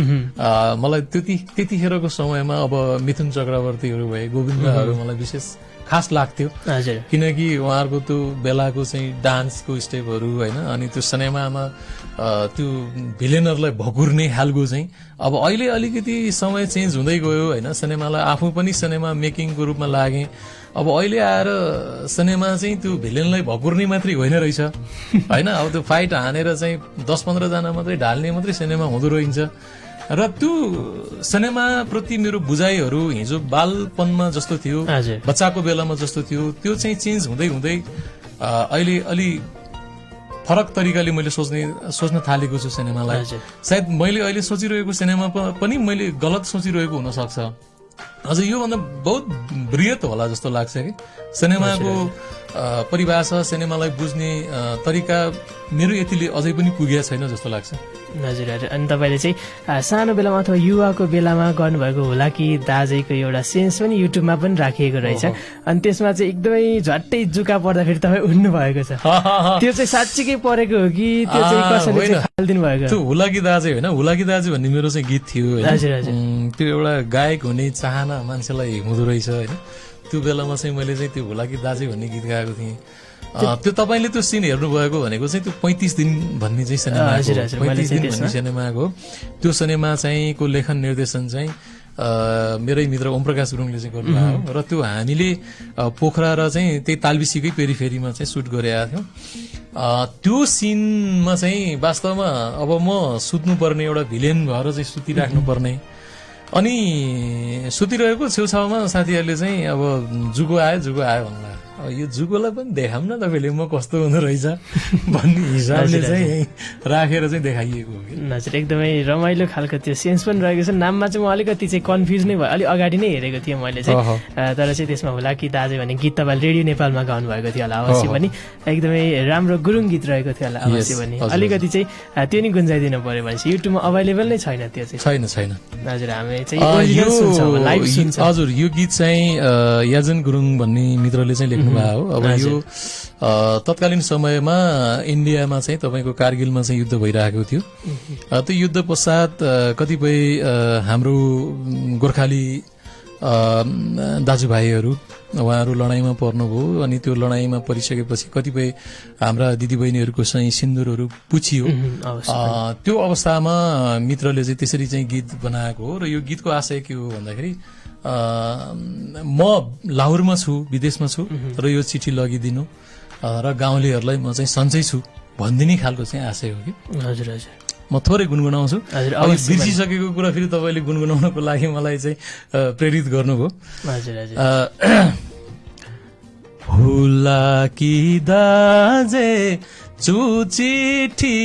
मलाई त्यतिखेरको समयमा अब मिथुन चक्रवर्तीहरू भए, गोविन्दहरू मलाई विशेष खास लाग्थ्यो। हजुर। किनकि उहाँहरूको त्यो बेलाको चाहिँ डान्सको स्टेपहरू होइन, अनि त्यो सिनेमामा त्यो भिलेनरलाई भकुर्ने खालको चाहिँ अब अहिले अलिकति समय चेन्ज हुँदै गयो होइन। सिनेमालाई आफू पनि सिनेमा मेकिङको रूपमा लागेँ। अब अहिले आएर सिनेमा चाहिँ त्यो भिलेनलाई भकुर्ने मात्रै होइन रहेछ होइन। अब त्यो फाइट हानेर चाहिँ 10-15 जना मात्रै ढाल्ने मात्रै सिनेमा हुँदो रहेछ। र त्यो सिनेमा प्रति मेरो बुझाइहरू हिजो बालपनमा जस्तो थियो, बच्चाको बेलामा जस्तो थियो, त्यो चाहिँ चेन्ज हुँदै हुँदै अहिले अलि फरक तरिकाले मैले सोच्न थालेको छु सिनेमालाई। सायद मैले अहिले सोचिरहेको सिनेमा पनि मैले गलत सोचिरहेको हुन सक्छ। हजुर, योभन्दा बहुत बृहत होला जस्तो लाग्छ कि सिनेमाको परिभाषा, सिनेमालाई बुझ्ने तरिका मेरो यतिले अझै पनि पुगेको छैन जस्तो लाग्छ। हजुर हजुर। अनि तपाईँले चाहिँ सानो बेलामा अथवा युवाको बेलामा गर्नुभएको होला कि दाजैको एउटा सेन्स पनि युट्युबमा पनि राखिएको रहेछ, अनि त्यसमा चाहिँ एकदमै झट्टै जुका पर्दाखेरि तपाईँ उड्नु भएको छ, त्यो चाहिँ साँच्चीकै परेको हो कि त्यो चाहिँ कसैले फालिदिनु भएको? त्यो हुलाकी दाजै होइन, हुलाकी दाजै भन्ने मेरो चाहिँ गीत थियो। हजुर हजुर। त्यो एउटा गायक हुने चाहना मान्छेलाई हुँदो रहेछ होइन। त्यो बेलामा चाहिँ मैले चाहिँ त्यो हुलाकी दाजै भन्ने गीत गाएको थिएँ। त्यो तपाईँले त्यो सिन हेर्नुभएको भनेको चाहिँ त्यो 35 दिन भन्ने चाहिँ सिनेमा, 35 दिन भन्ने सिनेमाको त्यो सिनेमा चाहिँ को लेखन निर्देशन चाहिँ मेरै मित्र ओम प्रकाश गुरुङले चाहिँ गर्नुभयो। र त्यो हामीले पोखरा र चाहिँ त्यही तालबिसीकै पेरिफेरीमा चाहिँ सुट गरेका थियौँ। त्यो सिनमा चाहिँ वास्तवमा अब म सुत्नु पर्ने एउटा भिलेन भएर चाहिँ सुतिराख्नु पर्ने, अनि सुतिरहेको छेउछाउमा साथीहरूले चाहिँ अब जुगो आयो भन्ला, अब यो जुगोलाई पनि देखाउँ न तपाईँले म कस्तो हुँदो रहेछ भन्ने हिसाबले चाहिँ राखेर चाहिँ देखाइएको हो कि। हजुर, एकदमै रमाइलो खालको त्यो सेन्स पनि रहेको छ। नाममा चाहिँ म अलिकति चाहिँ कन्फ्युज नै भयो, अलिक अगाडि नै हेरेको थिएँ मैले चाहिँ, तर चाहिँ त्यसमा होला कि दाजु भन्ने गीत तपाईँले रेडियो नेपालमा गाउनु भएको थियो होला अवश्य पनि, एकदमै राम्रो गुरुङ गीत रहेको थियो होला अवश्य पनि। अलिकति चाहिँ त्यो नि गुन्जाइदिनु पर्यो भनेपछि युट्युबमा अभाइलेबल नै छैन त्यो चाहिँ? छैन। हजुर, हामी चाहिँ लाइभ सुन्छौँ। हजुर, यो गीत चाहिँ याजन गुरुङ भन्ने मित्रले चाहिँ लेख्नु भयो। अब यो तत्कालीन समयमा इन्डियामा चाहिँ तपाईँको कारगिलमा चाहिँ युद्ध भइरहेको थियो। त्यो युद्ध पश्चात कतिपय हाम्रो गोर्खाली दाजुभाइहरू उहाँहरू लडाईँमा पर्नुभयो, अनि त्यो लडाईँमा परिसकेपछि कतिपय हाम्रा दिदीबहिनीहरूको चाहिँ सिन्दुरहरू पुछियो। त्यो अवस्थामा मित्रले चाहिँ त्यसरी चाहिँ गीत बनाएको हो। र यो गीतको आशय के हो भन्दाखेरि म लाहोरमा छु, विदेशमा छु, र यो चिठी लगिदिनु र गाउँलेहरूलाई म चाहिँ सन्चै छु भनिदिने खालको चाहिँ आशय हो कि। हजुर हजुर। म थोरै गुनगुनाउँछु। अब बिर्सिसकेको कुरा फेरि तपाईँले गुनगुनाउनको लागि मलाई चाहिँ प्रेरित गर्नुभयो। हजुर हजुर। हुलाकी दाजे चिठी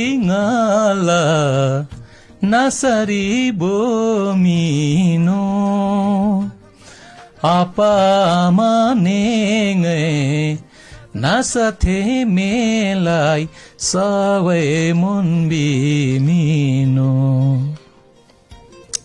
नसरी बोमिनो आपा माने नासथे मेलाई सबै मन बिमिनो।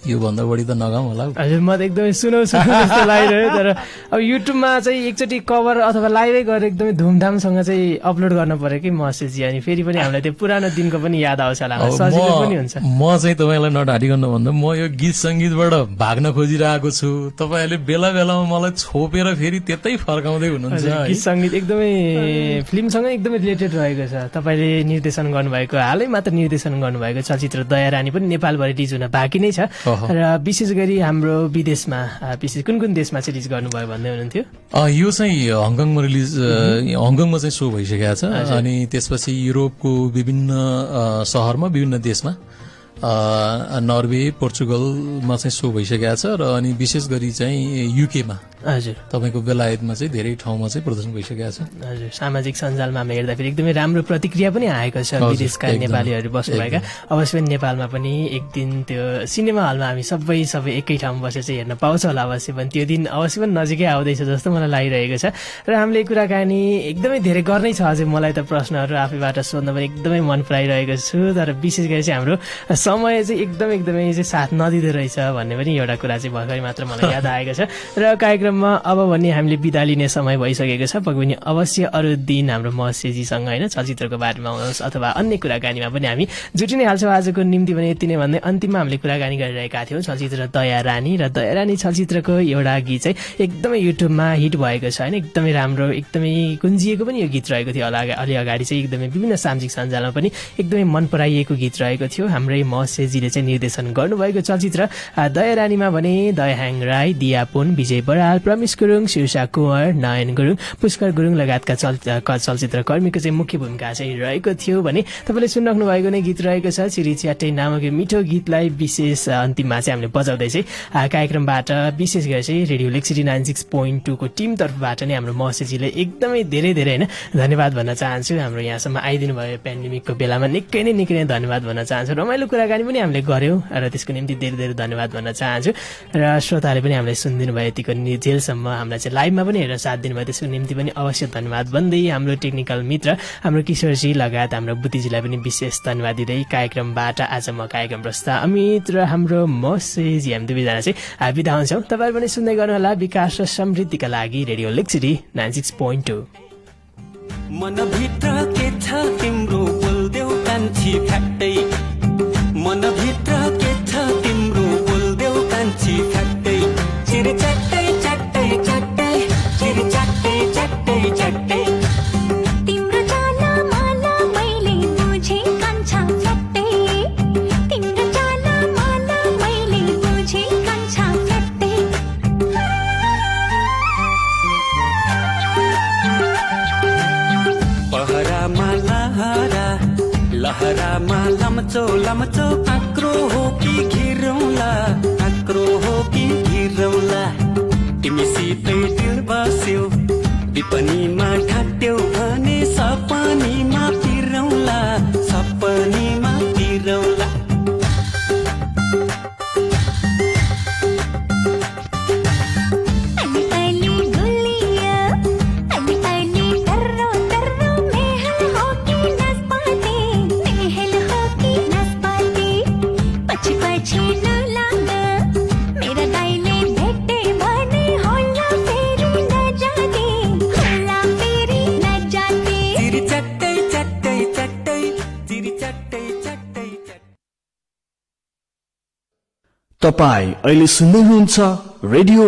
यो भन्दा बढी त नगाउँ होला। हजुर म त एकदमै सुनौ जस्तो लागिरह्यो, तर अब युट्युबमा चाहिँ एकचोटि कभर अथवा लाइभै गरेर एकदमै धुमधामसँग चाहिँ अपलोड गर्नु पर्यो कि मसेजी, अनि फेरि पनि हामीलाई त्यो पुरानो दिनको पनि याद आउँछ होला, सजिलो पनि हुन्छ। म चाहिँ तपाईँलाई नढाँटिकन भन्दा म यो गीत सङ्गीतबाट भाग्न खोजिरहेको छु, तपाईँहरूले बेला बेलामा मलाई छोपेर फेरि त्यतै फर्काउँदै हुनुहुन्छ। गीत सङ्गीत एकदमै फिल्मसँग एकदमै रिलेटेड रहेको छ। तपाईँले निर्देशन गर्नुभएको, हालै मात्र निर्देशन गर्नुभएको चलचित्र दया रानी पनि नेपालभरि रिलिज हुन बाँकी नै छ, र विशेष गरी हाम्रो विदेशमा विशेष कुन कुन देशमा चाहिँ रिलिज गर्नुभयो भन्दै हुनुहुन्थ्यो? यो चाहिँ हङकङमा रिलिज, हङकङमा चाहिँ सो भइसकेको छ, अनि त्यसपछि युरोपको विभिन्न सहरमा विभिन्न देशमा नर्वे पोर्चुगलमा चाहिँ सो भइसकेको छ, र अनि विशेष गरी चाहिँ युकेमा हजुर तपाईँको बेलायतमा चाहिँ धेरै ठाउँमा चाहिँ प्रदर्शन भइसकेको छ। हजुर सामाजिक सञ्जालमा हामी हेर्दाखेरि एकदमै राम्रो प्रतिक्रिया पनि आएको छ। विदेशका नेपालीहरू बस्नुभएका अवश्य पनि नेपालमा पनि एक दिन त्यो सिनेमा हलमा हामी सबै एकै ठाउँमा बसेर चाहिँ हेर्न पाउँछ होला अवश्य पनि, त्यो दिन अवश्य पनि नजिकै आउँदैछ जस्तो मलाई लागिरहेको छ। र हामीले कुराकानी एकदमै धेरै गर्नै छ अझै, मलाई त प्रश्नहरू आफैबाट सोध्न पनि एकदमै मन पराइरहेको छु, तर विशेष गरी चाहिँ हाम्रो समय चाहिँ एकदमै चाहिँ साथ नदिँदो रहेछ भन्ने पनि एउटा कुरा चाहिँ भर्खरै मात्र मलाई याद आएको छ। र कार्यक्रममा अब भने हामीले बिदा लिने समय भइसकेको छ। पक्कै पनि अवश्य अरू दिन हाम्रो मसेजीसँग होइन चलचित्रको बारेमा होस् अथवा अन्य कुराकानीमा पनि हामी जुटिनै हाल्छौँ। आजको निम्ति भने यति नै भन्दै अन्तिममा हामीले कुराकानी गरिरहेका थियौँ चलचित्र दया रानी, र दया रानी चलचित्रको एउटा गीत चाहिँ एकदमै युट्युबमा हिट भएको छ होइन, एकदमै राम्रो एकदमै गुन्जिएको पनि यो गीत रहेको थियो। अलि अगाडि चाहिँ एकदमै विभिन्न सामाजिक सञ्जालमा पनि एकदमै मन पराइएको गीत रहेको थियो। हाम्रै मसेजीले चाहिँ निर्देशन गर्नुभएको चलचित्र दया रानीमा भने दयाहाङ राई, दिया पुन, विजय बराल, प्रमेश गुरुङ, शिर्षा कुँवर, नयन गुरुङ, पुष्कर गुरुङ लगायतका चलचित्र कर्मीको चाहिँ मुख्य भूमिका चाहिँ रहेको थियो भने तपाईँले सुनिराख्नु भएको नै गीत रहेको छ चिरी च्याट्टै नामक यो मिठो गीतलाई विशेष अन्तिममा चाहिँ हामीले बजाउँदै चाहिँ कार्यक्रमबाट विशेष गरी चाहिँ रेडियो लेक्सिटी 96.2 को टिम तर्फबाट नै हाम्रो मसेजीले एकदमै धेरै होइन धन्यवाद भन्न चाहन्छु। हाम्रो यहाँसम्म आइदिनु भयो पेन्डेमिकको बेलामा निकै नै धन्यवाद भन्न चाहन्छु। रमाइलो कुराकानी पनि हामीले गऱ्यौँ र त्यसको निम्ति धेरै धन्यवाद भन्न चाहन्छु। र श्रोताहरूले पनि हामीलाई सुनिदिनु भयो यतिको जेलसम्म हामीलाई चाहिँ लाइभमा पनि हेरेर साथ दिनुभयो, त्यसको निम्ति पनि अवश्य धन्यवाद भन्दै हाम्रो टेक्निकल मित्र हाम्रो किशोरजी लगायत हाम्रो बुद्धिजीलाई पनि विशेष धन्यवाद दिँदै कार्यक्रमबाट आज म कार्यक्रम प्रस्ता अमित र हाम्रो मसेजी हामी दुवैजना चाहिँ बिदा हुन्छौँ। तपाईँहरू पनि सुन्दै गर्नुहोला विकास र समृद्धिका लागि रेडियो लेक्सिटी 96.2। मनभित्र के छ तिम्रो बोल्देऊ कान्छी फ्याट्टै, मनभित्र के छ तिम्रो बोल्देऊ कान्छी फ्याट्टै, चिर च्याट्टै च्याट्टै च्याट्टै, चिर च्याट्टै च्याट्टै च्याट्टै, तिम्रो चाला माला मैले बुझे कान्छा फ्याट्टै, तिम्रो चाला माला मैले बुझे कान्छा फ्याट्टै। पहरामा लहरामा लम्चो आक्रो हो कि घिरौला, आक्रो हो कि घिरौला, तिमीसितै दिल बस्यो विपनीमा ठाट्यौ भने सपनीमा पिरौला, सपनीमा पिरौला। तपाईं अहिले सुन्दै हुनुहुन्छ रेडियो